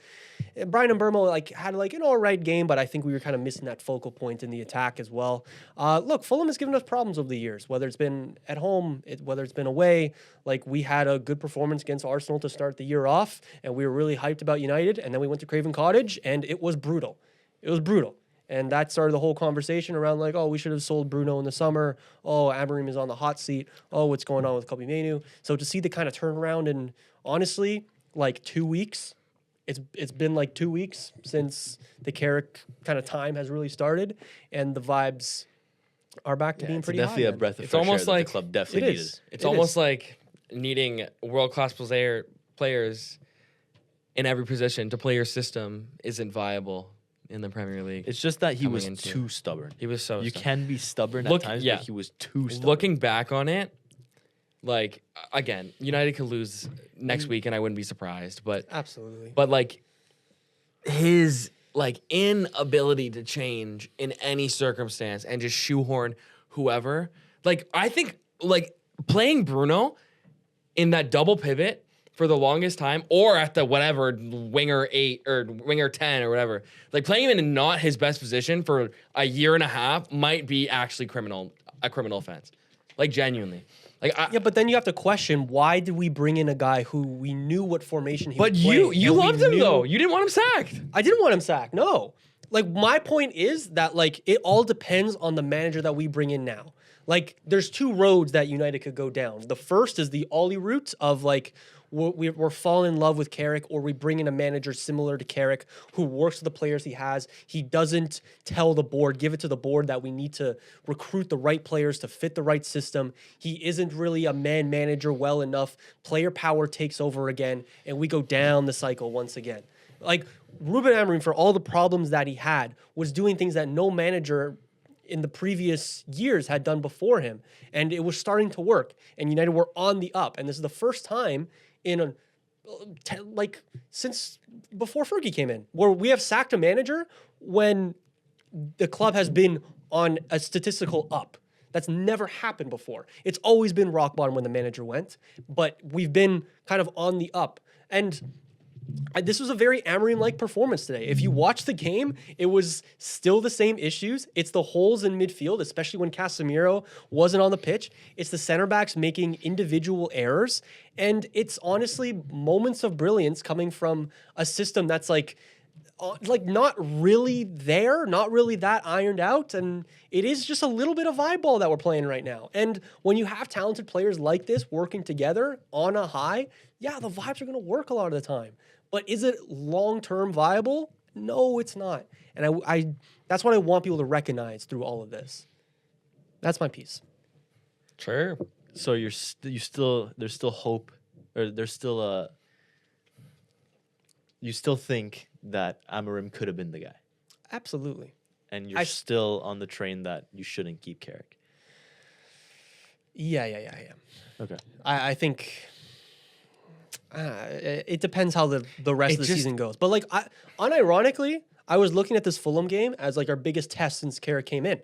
Brian and Burmo had an all right game, but I think we were kind of missing that focal point in the attack as well. Look, Fulham has given us problems over the years, whether it's been at home, whether it's been away. Like, we had a good performance against Arsenal to start the year off, and we were really hyped about United, and then we went to Craven Cottage, and it was brutal. It was brutal. And that started the whole conversation around, like, oh, we should have sold Bruno in the summer. Oh, Amorim is on the hot seat. Oh, what's going on with Kobe Mainu? So to see the kind of turnaround in, honestly, like 2 weeks, it's been like 2 weeks since the Carrick kind of time has really started, and the vibes are back to being It's pretty definitely high, a man. breath of It's fresh almost air that like- the club definitely It needed. is. It's It almost is. like needing world-class players in every position to play your system isn't viable in the Premier League. It's just that he Coming was into too stubborn. He was so You stubborn. can be stubborn Look- at times, yeah. but he was too stubborn. Looking back on it, like, again, United could lose next week and I wouldn't be surprised. But Absolutely. like his inability to change in any circumstance and just shoehorn whoever. Like, I think like playing Bruno in that double pivot for the longest time, or at the whatever winger 8 or winger 10 or whatever. Like playing him in not his best position for a year and a half might be actually a criminal offense. Like genuinely. Like Yeah, but then you have to question, why did we bring in a guy who we knew what formation he but would play? you loved him though. You didn't want him sacked. I didn't want him sacked. No. Like, my point is that, like, it all depends on the manager that we bring in now. Like, there's two roads that United could go down. The first is the Ollie route of, like, we're falling in love with Carrick, or we bring in a manager similar to Carrick who works with the players he has. He doesn't tell the board, give it to the board that we need to recruit the right players to fit the right system. He isn't really a man manager well enough. Player power takes over again, and we go down the cycle once again. Like, Ruben Amorim, for all the problems that he had, was doing things that no manager in the previous years had done before him, and it was starting to work, and United were on the up. And this is the first time in since before Fergie came in where we have sacked a manager when the club has been on a statistical up. That's never happened before. It's always been rock bottom when the manager went, but we've been kind of on the up. And this was a very Amorim-like performance today. If you watch the game, it was still the same issues. It's the holes in midfield, especially when Casemiro wasn't on the pitch. It's the center backs making individual errors. And it's honestly moments of brilliance coming from a system that's like not really there, not really that ironed out. And it is just a little bit of vibe ball that we're playing right now. And when you have talented players like this working together on a high, yeah, the vibes are going to work a lot of the time. But is it long-term viable? No, it's not. And I that's what I want people to recognize through all of this. That's my piece. Sure. So there's still hope, or there's still you still think that Amorim could have been the guy, Absolutely. and you're still on the train that you shouldn't keep Carrick. Yeah, I am. Okay. I think it depends how the rest of the season goes. But like, unironically, I was looking at this Fulham game as like our biggest test since Carrick came in,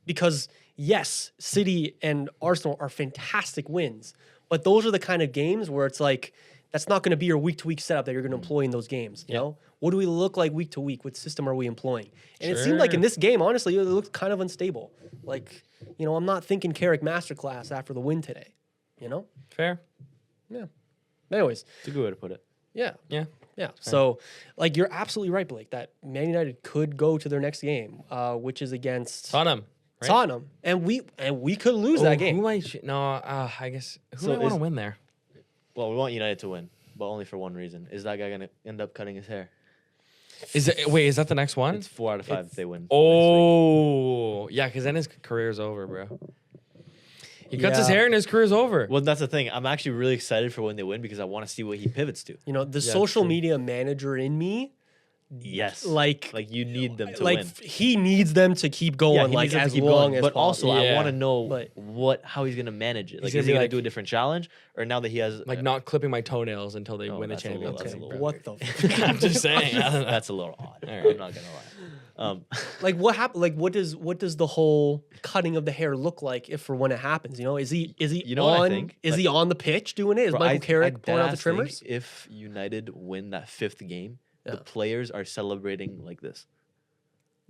because yes, City and Arsenal are fantastic wins, but those are the kind of games where it's like that's not going to be your week-to-week setup that you're going to employ in those games. You know, what do we look like week to week? What system are we employing? And it seemed like in this game, honestly, it looked kind of unstable. Like, you know, I'm not thinking Carrick masterclass after the win today. You know, Fair. yeah. Anyways, It's a good way to put it. yeah. Yeah. Yeah. So, like, you're absolutely right, Blake, that Man United could go to their next game, which is against Tottenham. Right? Tottenham, and we could lose that game. Who might? I guess who might want to win there? Well, we want United to win, but only for one reason. Is that guy going to end up cutting his hair? Is that the next one? It's 4 out of 5 if they win. Oh, yeah, because then his career's over, bro. He cuts his Yeah. hair and his career's over. Well, that's the thing. I'm actually really excited for when they win because I want to see what he pivots to. You know, the social media manager in me, Yes. like you need them to like win. he needs them to keep going, he like needs them to as keep long going. as But also, possible. Yeah. I want to know But- how he's going to manage it. Like, gonna is he be going like- to do a different challenge, or now that he has Like not clipping my toenails until they No, win the that's a little- championship. that's a little what the I'm just saying. I don't know. that's a little odd. All I'm right. not gonna lie. like what happened? Like what does the whole cutting of the hair look like if for when it happens? You know, is he You know what I on think? is he on the pitch doing it? Is Bro, Michael Carrick I pulling out the deadass think trimmers? If United win that 5th game, Yeah. the players are celebrating like this.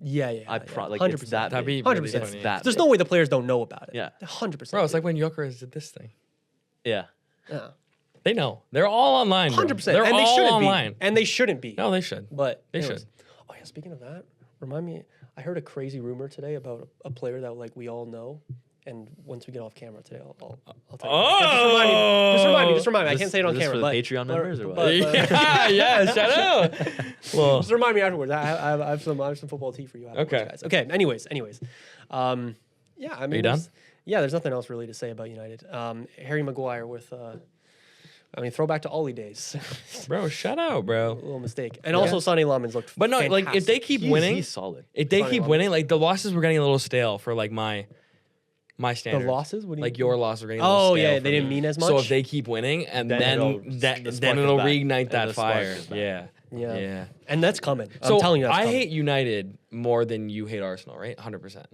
Yeah. Like 100%. it's that That'd be big. really 100%. funny. that There's big. no way the players don't know about it. Yeah. 100%. Bro, it's like when Jokeres did this thing. Yeah. yeah. They know. They're all online. Bro. 100%. They're And they all shouldn't online. be. And they shouldn't be. No, they should. But They anyways. should. Oh yeah, speaking of that, remind me, I heard a crazy rumor today about a player that like we all know. And once we get off camera today, I'll tell you. Oh! Just remind me. I This- can't say it on is this camera. for the but Patreon members or what? but- Yeah, shout out. Well, Just remind me afterwards. I have some football tea for you afterwards, Okay. guys. Okay. Anyways. Yeah. I mean, you done? there's nothing else really to say about United. Harry Maguire with, throwback to Ollie days. bro, shout out, bro. A little mistake. And also Sonny Lammens looked. But no, like if they fantastic. keep winning, He's solid. if they Sonny keep Lammens. winning, like the losses were getting a little stale for like my the standards. losses, what do you Like your loss were getting a little Oh stale yeah, for they didn't me. mean as much. So if they keep winning, and Then then it'll- then, the then spark is it'll back. reignite And that the spark fire. is back. Yeah. yeah, Yeah. and that's coming. So I'm telling you, that's I coming. hate United more than you hate Arsenal, right? 100%.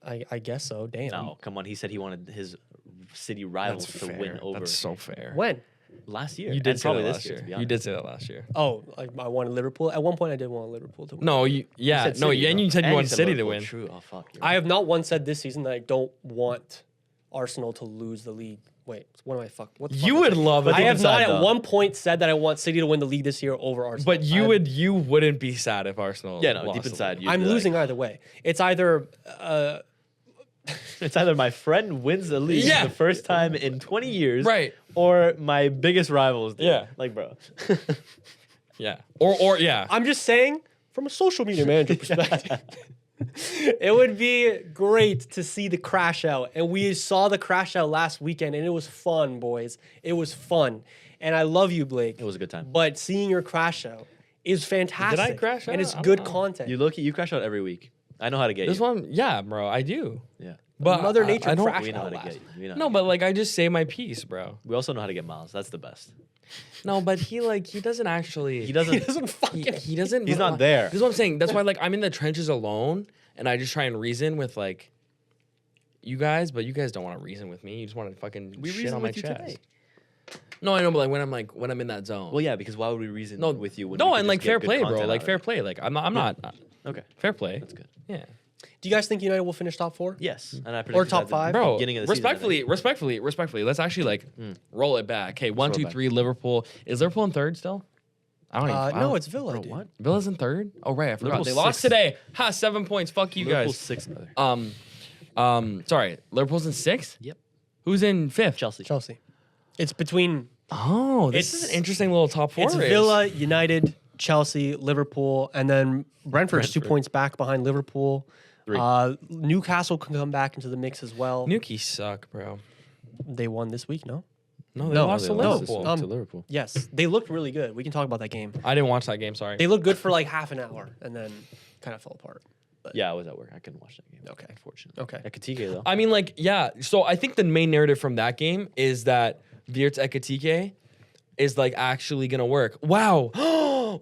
I guess so. Damn. No, come on. He said he wanted his city rivals to win over. That's so fair. When? last year. You did and say probably that this last year. year. To be You honest. did say that last year. Oh, I wanted Liverpool. At one point, I did want Liverpool to win. No, You and City, you said you and wanted said City to Liverpool. win. True. Oh fuck. You're I right. have not once said this season that I don't want Arsenal to lose the league. Wait, what am I fuck? What the fuck You am I would saying? love it. I have not inside, at though. one point said that I want City to win the league this year over Arsenal. But you wouldn't be sad if Arsenal. Yeah, no. lost Deep the inside, league. you'd I'm be like, losing either way. It's either It's either my friend wins the league Yeah. the first time in 20 years, Right. or my biggest rivals. Do. Yeah. Like, bro. Yeah. Or yeah. I'm just saying from a social media manager perspective. It would be great to see the crash out. And we saw the crash out last weekend, and it was fun, boys. It was fun. And I love you, Blake. It was a good time. But seeing your crash out is fantastic. crash And out? it's I don't good know. content. You crash out every week. I know how to get This you. one, yeah, bro, I do. Yeah. But Mother Nature I don't. crashed We know how out to last get you. We know how No, to but get like I just say my piece, bro. you. We also know how to get Miles. That's the best. No, but he doesn't actually. He He doesn't. doesn't fucking. He doesn't. He's not there. This is what I'm saying. That's why like I'm in the trenches alone, and I just try and reason with like you guys, but you guys don't want to reason with me. You just want to fucking We shit reasoned on my with you chest. today. No, I know, but like when I'm in that zone. Well, yeah, because why would we reason no, with you? When no, we could and just like get fair good play, bro. content Like out of fair it? play. Like I'm not. Okay, Fair play. that's good. Yeah. Do you guys think United will finish top 4? Yes, and I Or predicted top at the five? Bro, beginning of the season, I think. respectfully, let's actually like roll it back. Okay, 1, roll 2, it back. 3, Liverpool. Is Liverpool in third still? I don't even. I No, don't- it's Villa. Bro, dude. what? Villa's in third. Oh right, I forgot. Liverpool's They lost 6th. today. Ha, 7 points. Fuck you Liverpool's guys. sixth, brother. Sorry, Liverpool's in sixth. Yep. Who's in fifth? Chelsea. Chelsea. It's between. Oh, this is It's- an interesting little top four. It's race. Villa, United, Chelsea, Liverpool, and then Brentford's 2 points back behind Liverpool. 3. Newcastle can come back into the mix as well. Newquay suck, bro. They won this week, no? No, they No, lost to They lost this Liverpool. week to Liverpool. Yes, they looked really good. We can talk about that game. I didn't watch that game. Sorry. They looked good for like half an hour and then kind of fell apart. Yeah, I was at work. I couldn't watch that game. Okay. Unfortunately. Okay. Ekitike, though. I mean, like, yeah. So I think the main narrative from that game is that Wirtz Ekitike is like actually gonna work. Wow,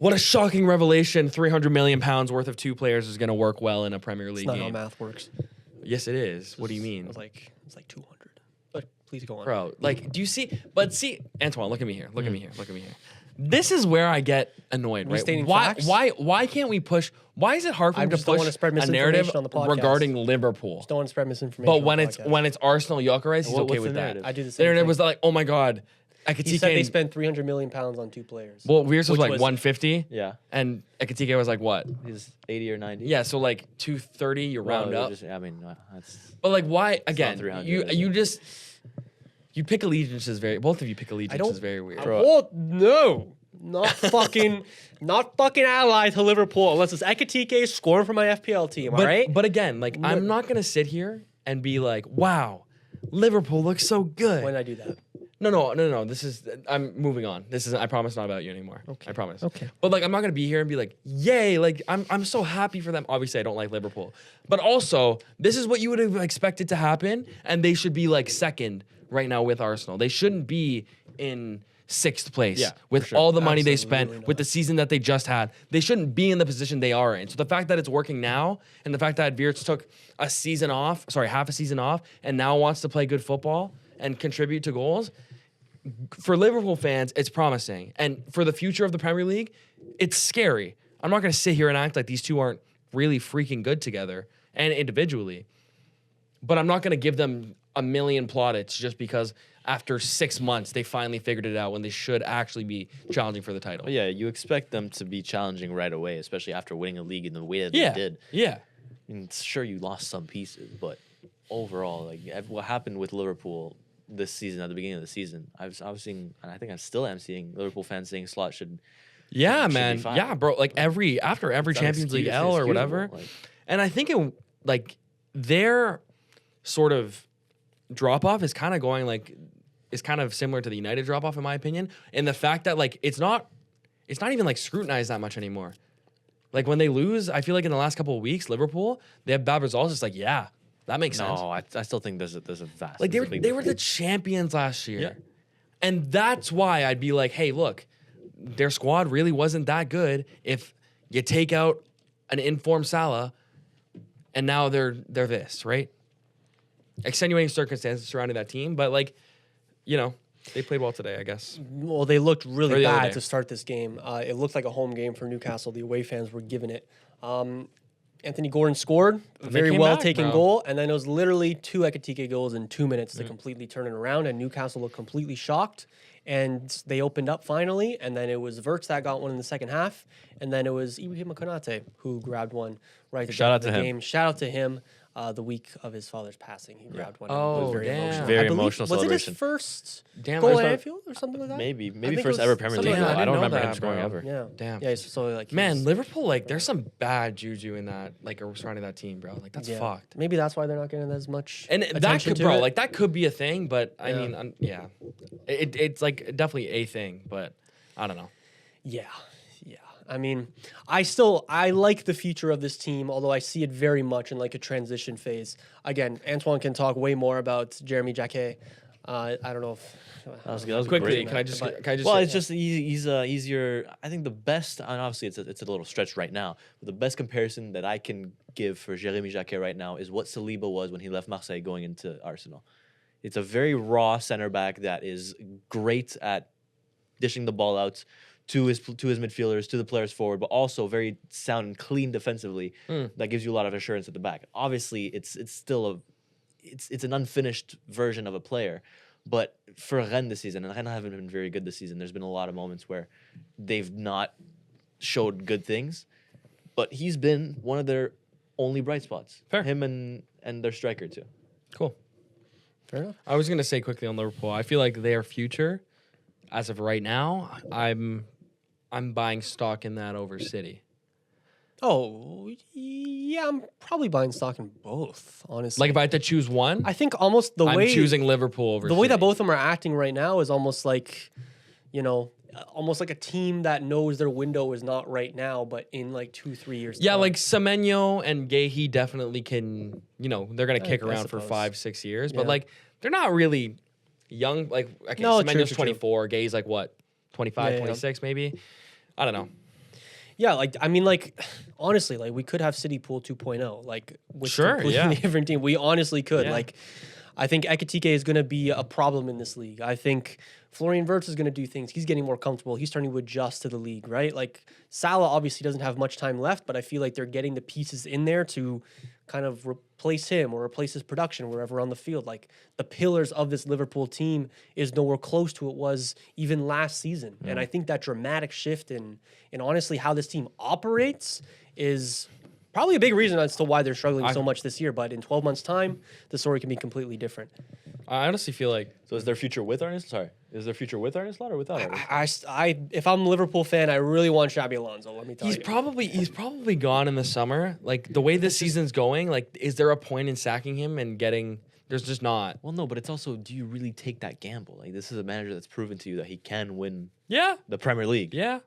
what a shocking revelation! 300 million pounds worth of 2 players is gonna work well in a Premier It's League not how game. math works. Yes, it is. What do you mean, It's like 200. But please go on. bro? Like, do you see? But see, Antoine, look at me here. Look at me here. Look at me here. This is where I get annoyed, right? Restating Why? facts? Why can't we push? Why is it hard for I me to just don't push wanna spread a narrative misinformation on the podcast. regarding Liverpool? Don't want to spread misinformation. But on when the it's podcast. Arsenal Gyökeres, he's What- okay what's with the that. narrative? I do the The same narrative thing. was like, oh my god, Ekitike. He said they and- spent 300 million pounds on 2 players. Well, Wirtz was which like was- 150, Yeah. and Ekitike was like what? He's 80 or 90. Yeah, so like 230, you Well, round it up. was just- I mean, that's. But like, why again? 300, You is you it? just you pick allegiances very. Both of you pick I allegiances don't. very weird. Oh no, not fucking, not fucking allied to Liverpool unless it's Ekitike scoring for my FPL team. All But right. but again, like I'm not gonna sit here and be like, wow, Liverpool looks so good. When I do that, No. This is I'm moving on. This is I promise not about you anymore. Okay. I promise. Okay. But like I'm not gonna be here and be like, yay, like I'm so happy for them. Obviously I don't like Liverpool. But also, this is what you would have expected to happen, and they should be like second right now with Arsenal. They shouldn't be in 6th place Yeah, with for sure. all the money they Absolutely spent, not. with the season that they just had. They shouldn't be in the position they are in. So the fact that it's working now, and the fact that Wirtz took half a season off, and now wants to play good football and contribute to goals, for Liverpool fans, it's promising. And for the future of the Premier League, it's scary. I'm not going to sit here and act like these two aren't really freaking good together and individually. But I'm not going to give them a million plaudits just because after 6 months they finally figured it out when they should actually be challenging for the title. But yeah, you expect them to be challenging right away, especially after winning a league in the way that Yeah. they did. Yeah. I mean, sure, you lost some pieces, but overall, like what happened with Liverpool this season at the beginning of the season, I was seeing, and I think I still am seeing Liverpool fans saying Slot should. Yeah, should be man. fine. Yeah, bro. Like after every It's Champions League L or inexcusable, whatever. like- And I think it like their sort of drop off is kind of going like is kind of similar to the United drop off in my opinion, in the fact that like it's not even like scrutinized that much anymore. Like when they lose, I feel like in the last couple of weeks, Liverpool, they have bad results. It's like, yeah, that makes sense. No, I still think there's a vast. Like there's a big they were the difference. champions last year. Yeah. And that's why I'd be like, hey, look, their squad really wasn't that good if you take out an informed Salah and now they're this, right? Extenuating circumstances surrounding that team, but like, you know, They played well today, I guess. Well, they looked really Or the other bad day. to start this game. It looked like a home game for Newcastle. The away fans were giving it. Anthony Gordon scored a They very came well back, taken bro. goal, and then it was literally 2 Ekitike goals in 2 minutes to completely turn it around, and Newcastle looked completely shocked, and they opened up finally, and then it was Wirtz that got one in the second half, and then it was Ibrahima Konate who grabbed one right at the Shout end out of the to him. game. Shout out to him. The week of his father's passing, he grabbed one. and it Oh, was very damn. emotional. Very I believe- emotional Was it celebration. his first Damn, goal I at thought- Anfield or something like that? Maybe think it first was ever Premier something League. like goal. that. I don't didn't know remember him that, scoring bro. ever. Yeah. Damn. Yeah. So like, Man, he's- Liverpool, like, there's some bad juju in that, like, surrounding that team, bro. Like, that's yeah. fucked. Maybe that's why they're not getting as much. And that attention could, to bro, it. like, that could be a thing, but I Yeah. mean, yeah. It's, like, definitely a thing, but I don't know. Yeah. I mean, I like the future of this team, although I see it very much in like a transition phase. Again, Antoine can talk way more about Jeremy Jacquet. I don't know if That was Quickly, great. can I just But- Well, say, it's just he's your. I think the best, and obviously it's a little stretch right now, but the best comparison that I can give for Jérémy Jacquet right now is what Saliba was when he left Marseille going into Arsenal. It's a very raw center back that is great at dishing the ball out to his midfielders, to the players forward, but also very sound and clean defensively. That gives you a lot of assurance at the back. Obviously, it's still it's an unfinished version of a player. But for Rennes this season, and Rennes haven't been very good this season, there's been a lot of moments where they've not showed good things. But he's been one of their only bright spots. Fair. Him and their striker too. cool. fair enough. I was going to say quickly on Liverpool, I feel like their future, as of right now, I'm buying stock in that over City. Oh, yeah, I'm probably buying stock in both, honestly. Like, if I had to choose one, I think almost the I'm way choosing Liverpool over the way that City. both of them are acting right now is almost like, almost like a team that knows their window is not right now, but in like 2-3 years. Yeah, time. like Semenyo and Gahey definitely can, they're going to kick I around for suppose. 5-6 years, Yeah. but like they're not really young. Like, okay, No, Semenyo's true. 24, Gahey's like what, 25, Yeah. 26 maybe? I don't know. Yeah, like I mean, like honestly, like we could have City Pool 2.0, like with Sure, completely yeah. different team. We honestly could. Yeah. Like, I think Ekitike is going to be a problem in this league. I think Florian Wirtz is going to do things. He's getting more comfortable. He's starting to adjust to the league, right? Like Salah obviously doesn't have much time left, but I feel like they're getting the pieces in there to kind of replace him or replace his production wherever on the field. Like the pillars of this Liverpool team is nowhere close to it was even last season. And I think that dramatic shift in honestly how this team operates is probably a big reason as to why they're struggling so much this year. But in 12 months' time, the story can be completely different. I honestly feel like So is their future with Arne? Sorry, is their future with Arne Slot or without Arne? If I'm a Liverpool fan, I really want Xabi Alonso. Let me tell he's you. probably gone in the summer. Like the way this season's going, like is there a point in sacking him and getting? There's just not. Well, no, but it's also, do you really take that gamble? Like, this is a manager that's proven to you that he can win Yeah, the Premier League. yeah.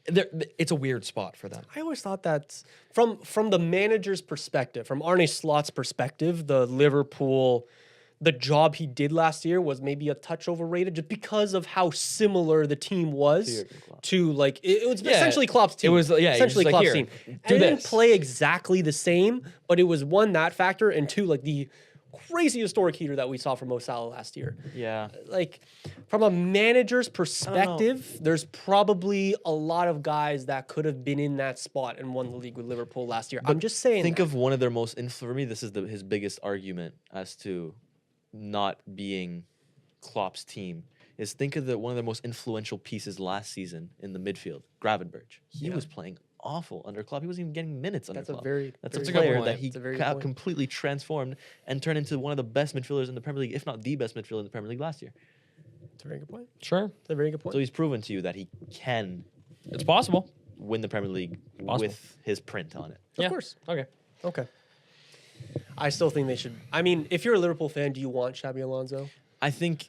It's a weird spot for them. I always thought that from the manager's perspective, from Arne Slot's perspective, the job he did last year was maybe a touch overrated just because of how similar the team was to like it was Yeah, essentially Klopp's team. it was, yeah, he was essentially like, Klopp's "Here, team. do And it didn't this." play exactly the same, but it was one that factor and two like the crazy historic heater that we saw from Mo Salah last year. Yeah. Like from a manager's perspective, there's probably a lot of guys that could have been in that spot and won the league with Liverpool last year. I'm just saying. Think of one of their most for me. This is his biggest argument as to not being Klopp's team. Is think of one of their most influential pieces last season in the midfield, Gravenberch. He was playing awful under Klopp. He wasn't even getting minutes under That's a Klopp. very- That's very a good player point. that he That's a very good point. completely transformed and turned into one of the best midfielders in the Premier League, if not the best midfielder in the Premier League last year. It's a very good point. Sure, It's a very good point. So he's proven to you that he can it's possible. win the Premier League Possible. with his print on it. Yeah. Of course. Okay. Okay. I still think they should. I mean, if you're a Liverpool fan, do you want Xabi Alonso? I think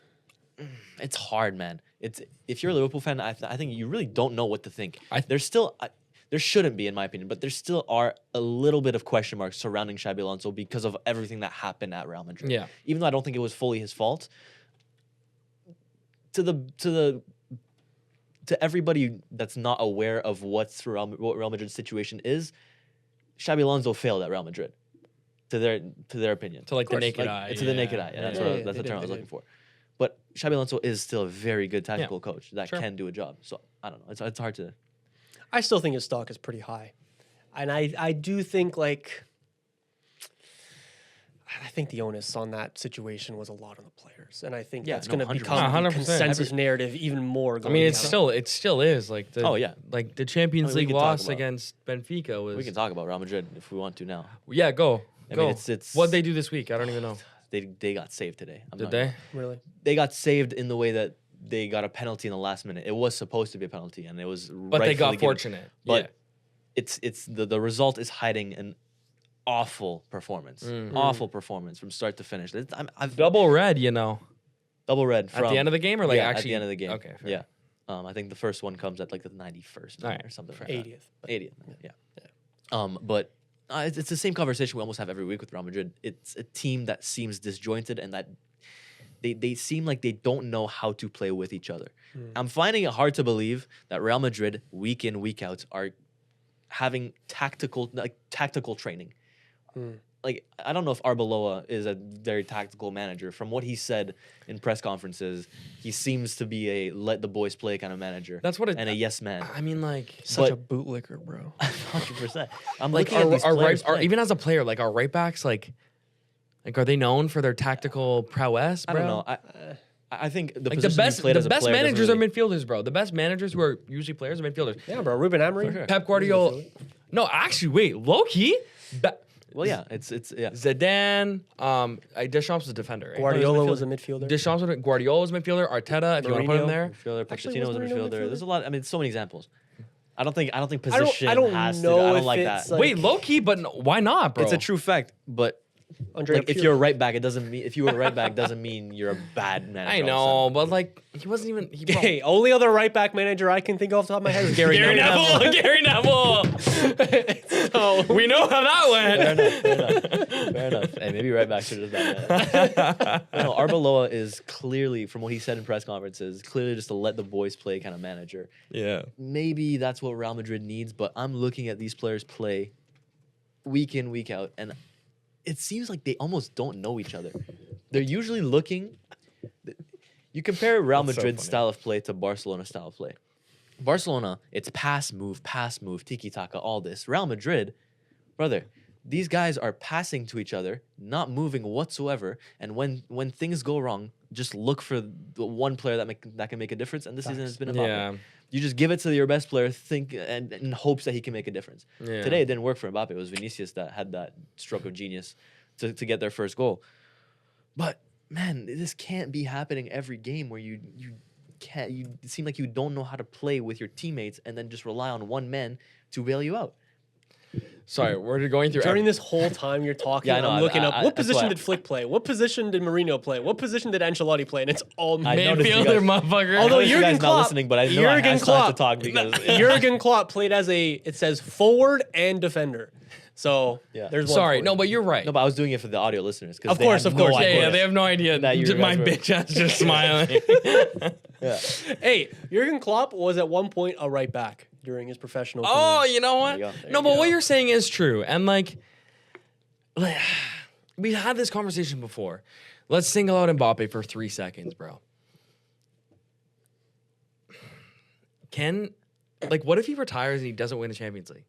it's hard, man. It's if you're a Liverpool fan, I think you really don't know what to think. There shouldn't be, in my opinion, but there still are a little bit of question marks surrounding Xabi Alonso because of everything that happened at Real Madrid. Yeah. Even though I don't think it was fully his fault. To everybody that's not aware of what Real Madrid's situation is, Xabi Alonso failed at Real Madrid. To their opinion. To like the course, naked Like, eye. to the naked eye. Yeah, that's Yeah, what, yeah, that's they the term did, I was they looking for. But Xabi Alonso is still a very good tactical coach that Sure. can do a job. So I don't know. It's hard to. I still think his stock is pretty high. And I do think, like, I think the onus on that situation was a lot on the players. And I think that's going to 100%. become the 100%. consensus narrative even more. I Going mean, down. it still is like the like the Champions we League can talk loss about- against Benfica was. We can talk about Real Madrid if we want to now. Yeah, go. I Go. mean, it's What'd they do this week? I don't even know. They got saved today. Did they? Really? They got saved in the way that they got a penalty in the last minute. It was supposed to be a penalty, and it was. But they got fortunate. But it's the result is hiding an awful performance. Awful performance from start to finish. I've double red, you know. double red At the end of the game, or like yeah, actually at the end of the game. Okay. Fair. Yeah. I think the first one comes at like the 91st All right. or something. Fair. Like that. 80th. 80th. Yeah. But it's the same conversation we almost have every week with Real Madrid. It's a team that seems disjointed and that they seem like they don't know how to play with each other. I'm finding it hard to believe that Real Madrid week in, week out are having tactical training. Like, I don't know if Arbeloa is a very tactical manager. From what he said in press conferences, he seems to be a let the boys play kind of manager. That's what it. And a yes man. I mean, like, Such But- a bootlicker, bro. 100%. I'm like looking at these players our play. even as a player, like our right backs, like are they known for their tactical prowess, I bro? don't know. I think the Like the position he played as best a player doesn't managers really- are midfielders, bro. The best managers who are usually players are midfielders. Yeah, bro. Ruben Amorim. Pep Guardiola. No, actually, wait, low key. Well, yeah, it's yeah. Zidane. Deschamps was a defender. Right? Guardiola was a midfielder. Deschamps was Guardiola was a midfielder. Arteta, if you want to put him Mourinho. there. Midfielder, Actually, Pochettino was was a Mourinho midfielder. midfielder? There's a lot. I mean, so many examples. I don't think I position don't has know to. I don't if like it's that. like- Wait, low key, but why not, bro? It's a true fact, but Andrea like if Pirlo. you're a right back, it doesn't mean if you were a right back doesn't mean you're a bad manager. I know, but like he wasn't even. He brought- Hey, only other right back manager I can think of off the top of my head is Gary Neville. Gary Neville. So we know how that went. Fair enough. Hey, maybe right back should have done that. No, Arbeloa is clearly, from what he said in press conferences, clearly just a let the boys play kind of manager. Yeah. Maybe that's what Real Madrid needs, but I'm looking at these players play week in, week out, and it seems like they almost don't know each other. They're usually looking. You compare Real That's so Madrid's funny. style of play to Barcelona's style of play. Barcelona, it's pass, move, tiki taka, all this. Real Madrid, brother, these guys are passing to each other, not moving whatsoever. And when things go wrong, just look for the one player that can make a difference. And this season has been Mbappe. Yeah. You just give it to your best player, think and in hopes that he can make a difference. Yeah. Today it didn't work for Mbappe. It was Vinicius that had that stroke of genius to get their first goal. But man, this can't be happening every game where you seem like you don't know how to play with your teammates and then just rely on one man to bail you out. Sorry, we're going through. During this whole time you're talking, Yeah, I know, I'm looking up what that's position why- did Flick play? What position did Mourinho play? What position did Ancelotti play? And it's all I noticed you midfielder, guys- motherfucker. Although I know you guys Jurgen not Klopp- listening, but I know I Jurgen still have to Klopp- talk because Jurgen Klopp played as it says forward and defender. So Yeah. there's one Sorry, for no, you. but you're right. no, but I was doing it for the audio listeners. Of course, of course. yeah, they have no idea That you my guys were- bitch ass just smiling. Yeah. Hey, Jurgen Klopp was at one point a right back during his professional Oh, career. you know what? There you go, there No, you but go. what you're saying is true. And like, we had this conversation before. Let's single out Mbappe for 3 seconds, bro. What if he retires and he doesn't win the Champions League?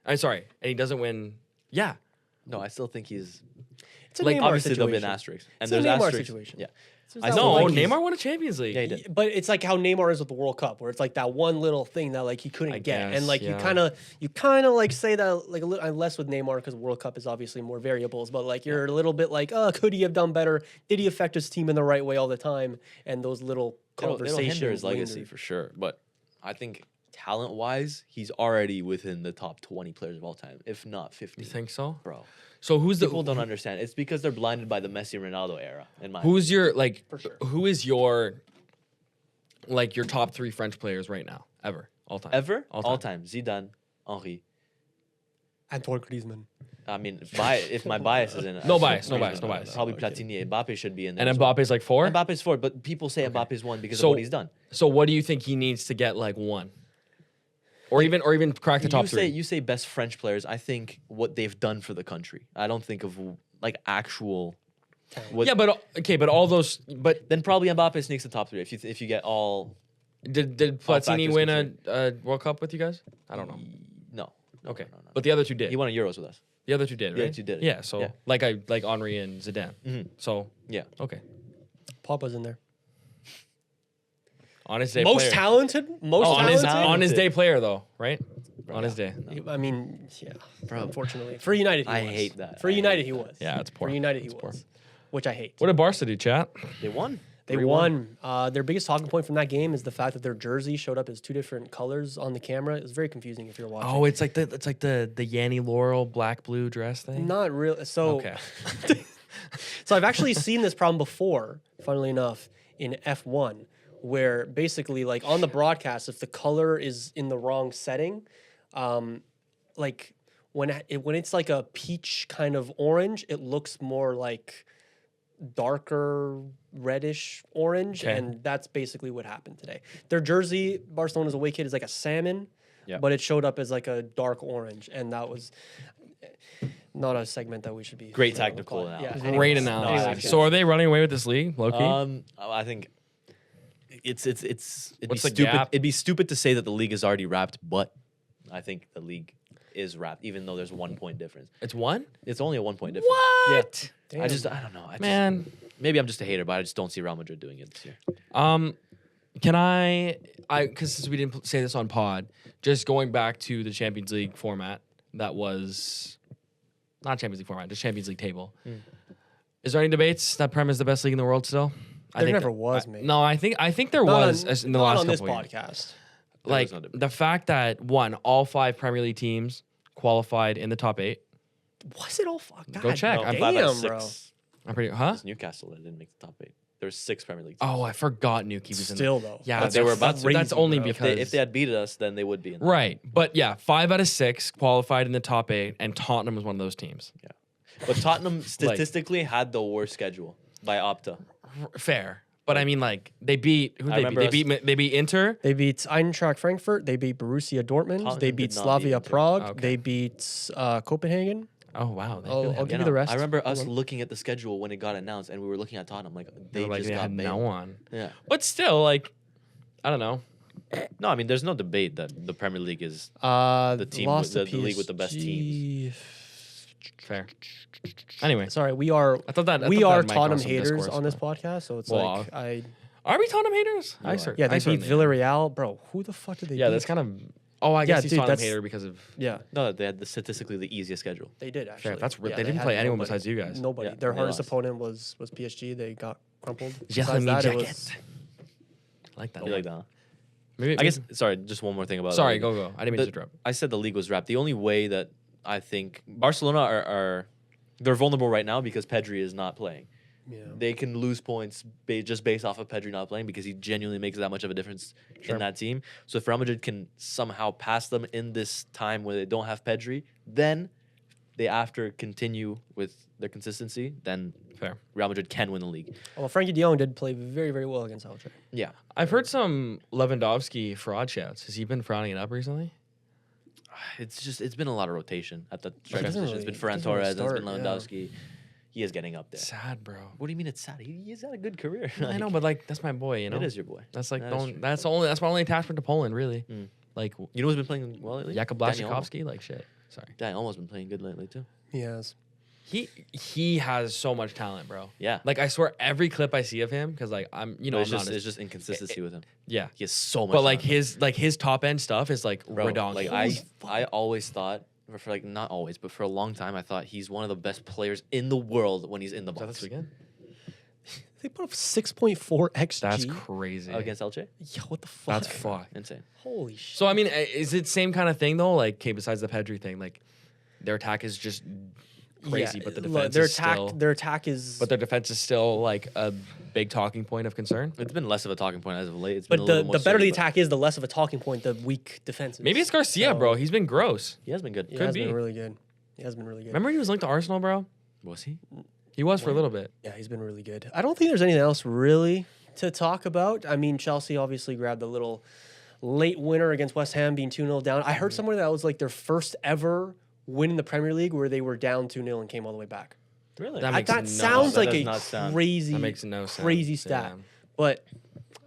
I'm sorry, and he doesn't win. Yeah. No, I still think he's It's a Like, Neymar obviously there'll be an situation. asterisk. And It's a there's Neymar asterisks. situation. Yeah. It's I not still No, think he's- Neymar won a Champions League. Yeah, he did. But it's like how Neymar is with the World Cup, where it's like that one little thing that like he couldn't I get, guess, and like yeah. you kind of like say that like a little less with Neymar because World Cup is obviously more variables, but like you're a little bit like, oh, could he have done better? Did he affect his team in the right way all the time? And those little It'll conversations hinder his legacy linger. for sure. But I think talent-wise, he's already within the top 20 players of all time, if not 50. You think so? Bro, So who's the people don't understand. It's because they're blinded by the Messi Ronaldo era. In my who's your like sure. who is your like your top 3 French players right now ever all time ever all all time. time Zidane, Henri. Antoine Griezmann. I mean, if my bias is in it, No I'd bias, say no bias, Griezmann. no bias. Probably Okay. Platini. Mbappe should be in there. And as well. Mbappe's like 4. Mbappe's 4, but people say Mbappe's 1 because So- of what he's done. So what do you think he needs to get like 1? Or even crack the top 3? You say best French players. I think what they've done for the country. I don't think of like actual What- Yeah, but all those. But Then probably Mbappe sneaks the top 3 if you get all. did All Platini factors win considered. a World Cup with you guys? I don't know. No. Okay, No. but the other two did. He won a Euros with us. The other two did, right? The other two did, Yeah. So yeah. like Henri and Zidane. Mhm. So Yeah. okay. Papa's in there. On his day Most player. talented. Most Oh, talented. on his day player though, right? On his day. I mean, yeah. Bro. Unfortunately, for United, he I was. hate that. For I United, hate he that. was. Yeah, it's poor. For United, he It's poor. was, which I hate. What did Barca do, chat? They won. They 3-1. won. Their biggest talking point from that game is the fact that their jersey showed up as 2 different colors on the camera. It was very confusing if you're watching. Oh, it's like the Yanni Laurel black blue dress thing. Not really. So, Okay. so I've actually seen this problem before, funnily enough, in F1, where basically, like on the broadcast, if the color is in the wrong setting, like when it's like a peach kind of orange, it looks more like darker reddish orange, Okay. and that's basically what happened today. Their jersey, Barcelona's away kit, is like a salmon, Yeah. but it showed up as like a dark orange, and that was not a segment that we should be. Great showing on the technical pod. analysis. anyways. Great analysis. actually. So are they running away with this league, low-key? I think it'd be What's the stupid. gap? It'd be stupid to say that the league is already wrapped, but I think the league is wrapped, even though there's 1 point difference. It's one? It's only a 1 point difference. What? Yeah. I don't know. Man. Maybe I'm just a hater, but I just don't see Real Madrid doing it this year. Can I because since we didn't say this on pod, just going back to the Champions League format that was not Champions League format, just Champions League table. Is there any debates that Prem is the best league in the world still? There never was, mate. No, I think there Not was on, in the not last on this couple years. podcast. Like no debate. the fact that all 5 Premier League teams qualified in the top 8. Was it all fuck? Go check. No, I'm 5 out of damn, bro. 6. I'm pretty, huh? It's Newcastle that didn't make the top 8. There's 6 Premier League teams. Oh, I forgot Nuki was in. Still though. Yeah, But they were about to. That's only bro. because If they had beat us, then they would be in. right. But yeah, 5 out of 6 qualified in the top 8, and Tottenham was one of those teams. But Tottenham statistically had the worst schedule by Opta. Fair, but I mean, like they beat who I they beat? remember They beat Inter. They beat Eintracht Frankfurt. They beat Borussia Dortmund. Tottenham They did beat not beat Slavia Inter. Prague. Okay. They beat Copenhagen. Oh wow, they I'll really have give you know, the rest. I remember us Hold on. looking at the schedule when it got announced, and we were looking at Tottenham like they like just they got had made. no one. Yeah. But still, like I don't know. No, I mean, there's no debate that the Premier League is The team lost with to the league with the best PSG. Fair. Anyway, Sorry, we are I thought that we that are might Tottenham cause some haters discourse, on this but- podcast, so it's Well, like I Are we Tottenham haters? You are. yeah they I beat certainly am. Villarreal, bro. Who the fuck did they? Yeah, beat? that's kind of. Oh, I Yeah, guess he's dude, Tottenham that's- hater because of. yeah. no. They had the statistically the easiest schedule. They did actually. Fair. That's Yeah, they didn't had play anyone nobody. besides you guys. Nobody. Yeah, Their they hardest lost. opponent was PSG. They got crumpled. Jeremy Besides that, it Jacket. was- I like that. You like that? Huh? Maybe, I guess. Sorry, just one more thing about. Sorry, the league. go. I didn't mean to The- interrupt. I said the league was wrapped. The only way that I think Barcelona are they're vulnerable right now because Pedri is not playing. Yeah. They can lose points just based off of Pedri not playing because he genuinely makes that much of a difference in that team. So if Real Madrid can somehow pass them in this time where they don't have Pedri, then they after continue with their consistency, then Fair. Real Madrid can win the league. Well, Frankie de Jong did play very, very well against Alche. Yeah. I've heard some Lewandowski fraud shouts. Has he been frowning it up recently? It's been a lot of rotation at the strike doesn't position. It's been really- Ferran doesn't really Torres, it's been start, Lewandowski. He is getting up there. Sad, bro. What do you mean it's sad? He's had a good career. I know, but like that's my boy. You know, It is your boy. That's like That is true. that's my only attachment to Poland, really. Mm. Like You know who's been playing well lately? Jakub Dani Olmo. Blaszczykowski, like shit. Sorry, Dani Olmo's been playing good lately too. He has. he has so much talent, bro. Yeah. Like I swear, every clip I see of him, because like I'm, you know, It's I'm just not it's just inconsistency with him. yeah. He has so much. But like talent. his top end stuff is like Bro, redonkulous. like I always thought for like not always, but for a long time I thought he's one of the best players in the world when he's in the Is that box. this weekend? They put up 6.4 XG. That's crazy. Against Elche? Yeah, what the fuck? That's fuck. Insane. Holy shit. So I mean, is it same kind of thing though? Like, okay, besides the Pedri thing, like their attack is just crazy, but the look, defense their is attack, still. their attack is. But their defense is still like a big talking point of concern. It's been less of a talking point as of late. It's been but a little the more better the serious, but attack is, the less of a talking point the weak defense is. Maybe it's Garcia, So, bro. He's been gross. He has been good. He could has be. been really good. He has been really good. Remember he was linked to Arsenal, bro. Was he? He was for a little bit. Yeah, he's been really good. I don't think there's anything else really to talk about. I mean, Chelsea obviously grabbed a little late winner against West Ham, being 2-0 down. I heard somewhere that was like their first ever win in the Premier League where they were down 2-0 and came all the way back. Really? That makes That no sounds sense. like That a does not sound- crazy, That makes no sense. crazy stat. Yeah. But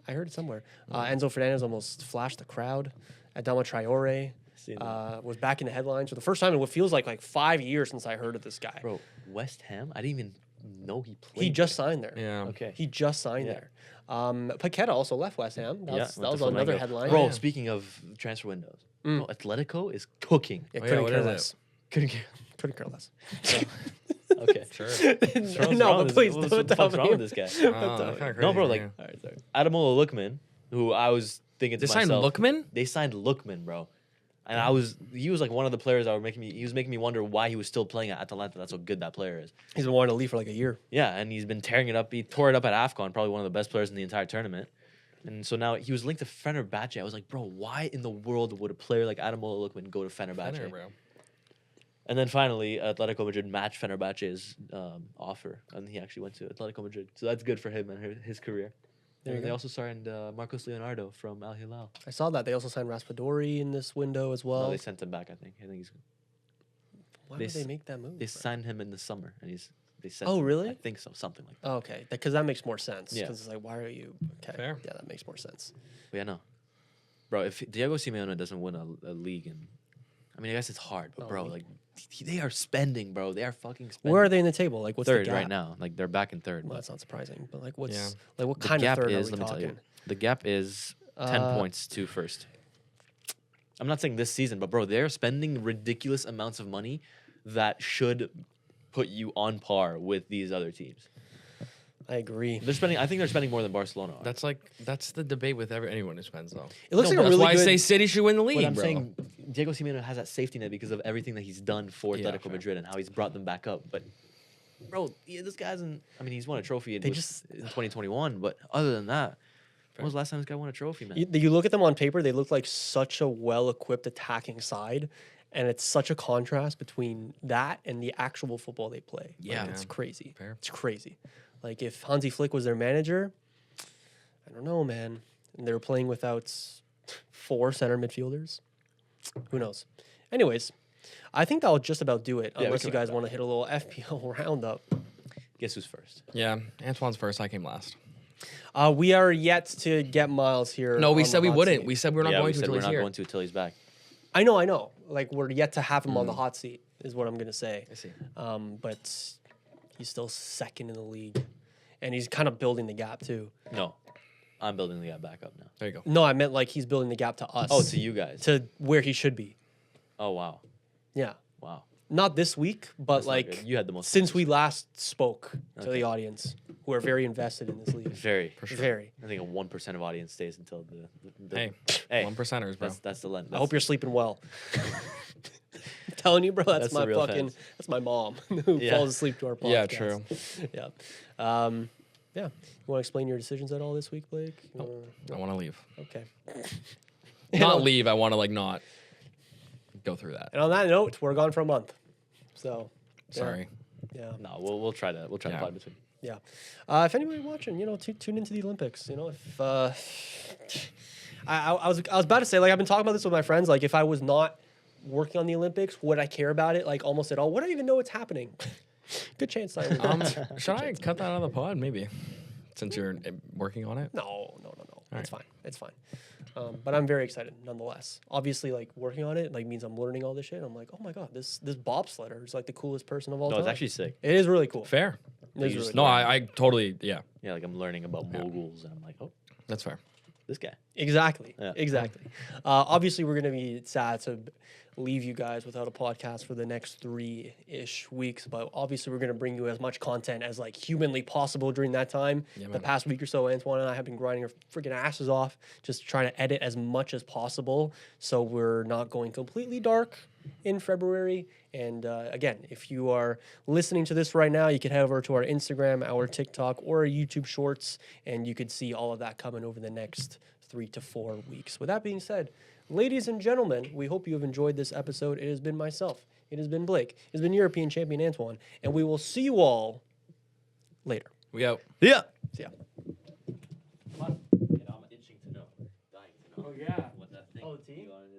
I heard it somewhere. Enzo Fernandez almost flashed the crowd. Adama Traore Seen that. was back in the headlines for the first time in what feels like 5 years since I heard of this guy. Bro, West Ham? I didn't even know he played. He just there. signed there. Yeah. Okay. He just signed Yeah. there. Paqueta also left West Ham. That was, went to another Flamengo. headline. Bro, Yeah. speaking of transfer windows, bro, Atletico is cooking. Yeah, Oh, yeah, couldn't what care is it? less. Couldn't get. Couldn't care less. Okay. Sure. No, but please What's don't the tell fuck's wrong me. with this guy? Oh, that's kinda No, bro, crazy, like yeah. All right, sorry. Adamola Lookman, who I was thinking They to signed myself, Lookman? They signed Lookman, bro. And he was like one of the players that were making me wonder why he was still playing at Atalanta. That's how good that player is. He's been wanting to leave for like a year. Yeah, and he's been tearing it up. He tore it up at AFCON, probably one of the best players in the entire tournament. And so now he was linked to Fenerbahce. I was like, bro, why in the world would a player like Adamola Lookman go to Fenerbahce? Fener, bro. And then finally, Atletico Madrid matched Fenerbahce's offer, and he actually went to Atletico Madrid. So that's good for him and his career. There you And they go. also signed Marcos Leonardo from Al Hilal. I saw that. They also signed Raspadori in this window as well. No, they sent him back. I think he's. Why they would they s- make that move? They bro? signed him in the summer, and they sent. Oh, him. really? I think so. Something like that. Oh, okay, because that makes more sense. Yeah. Because it's like, why are you? Okay, Fair. yeah, that makes more sense. But yeah, no, bro. If Diego Simeone doesn't win a league, and I mean, I guess it's hard, but bro, like they are spending, bro. They are fucking spending. Where are they in the table? Like, what's third the gap? right now? Like they're back in third. Well, but that's not surprising. But like, what's Yeah. like what the kind of gap third is. are we Let me tell talking? you, the gap is 10 points to first. I'm not saying this season, but bro, they're spending ridiculous amounts of money that should put you on par with these other teams. I agree. They're spending. I think they're spending more than Barcelona. Are. That's the debate with anyone who spends though. It looks like That's a really why good. I say City should win the league, But I'm bro. saying Diego Simeone has that safety net because of everything that he's done for Yeah, Atletico fair. Madrid and how he's brought them back up. But bro, yeah, this guy hasn't. I mean, he's won a trophy in They 2021, but other than that, when was the last time this guy won a trophy, man? You look at them on paper; they look like such a well-equipped attacking side, and it's such a contrast between that and the actual football they play. Like, Yeah. it's crazy. Fair. It's crazy. Like if Hansi Flick was their manager, I don't know, man. And they were playing without 4 center midfielders. Who knows? Anyways, I think that'll just about do it. Yeah, we Unless can you guys wrap it want to hit a little FPL roundup. Guess who's first? Yeah, Antoine's first. I came last. We are yet to get Miles here. No, we on said the we hot wouldn't. seat. We said we were not yeah, going we to said until we're he's not here. going to until he's back. I know. Like we're yet to have him on the hot seat, is what I'm gonna say. I see. But he's still second in the league, and he's kind of building the gap too. No, I'm building the guy back up now. There you go. No, I meant like he's building the gap to us. Oh, to you guys. to where he should be. Oh wow, Yeah, wow. not this week, but That's not like good. You had the most since we last spoke to Okay. the audience, who are very invested in this league. very. Very. I think a 1% of audience stays until the Hey, hey, 1%ers, bro. that's the lens. I hope you're sleeping well. I'm telling you, bro, that's That's the my real fucking, fans. that's my mom who Yeah. falls asleep to our podcast. Yeah, true. Yeah. Yeah. You want to explain your decisions at all this week, Blake? You I want to leave. wanna- okay. Not leave. I want to like not go through that. And on that note, we're gone for a month. So, yeah. Sorry. Yeah. No, we'll try to Yeah. pod between. Yeah. If anybody watching, tune into the Olympics. If I was about to say, like, I've been talking about this with my friends. Like, if I was not working on the Olympics, would I care about it like almost at all? Would I even know what's happening? Good chance I would. Should I cut that out of the pod? Maybe, since you're working on it. No. It's right. fine. It's fine. But I'm very excited nonetheless. Obviously, like working on it, like means I'm learning all this shit. I'm like, oh my god, this bobsledder is like the coolest person of all No, time. it's actually sick. It is really cool. Fair. It is you really just No, cool. I totally. Yeah, Yeah, like I'm learning about moguls, and I'm like, oh, that's fair. this guy. Exactly. Yeah. Exactly. Obviously, we're going to be sad to leave you guys without a podcast for the next 3-ish weeks, but obviously, we're going to bring you as much content as like humanly possible during that time. Yeah, The man. past week or so, Antoine and I have been grinding our freaking asses off, just trying to edit as much as possible, so we're not going completely dark in February. And again, if you are listening to this right now, you can head over to our Instagram, our TikTok, or our YouTube Shorts, and you could see all of that coming over the next 3 to 4 weeks. With that being said, ladies and gentlemen, we hope you have enjoyed this episode. It has been myself. It has been Blake. It has been European champion Antoine. And we will see you all later. We out. Yeah. See ya. I'm itching to know, dying to know. Oh, yeah. What that thing. Oh, the team?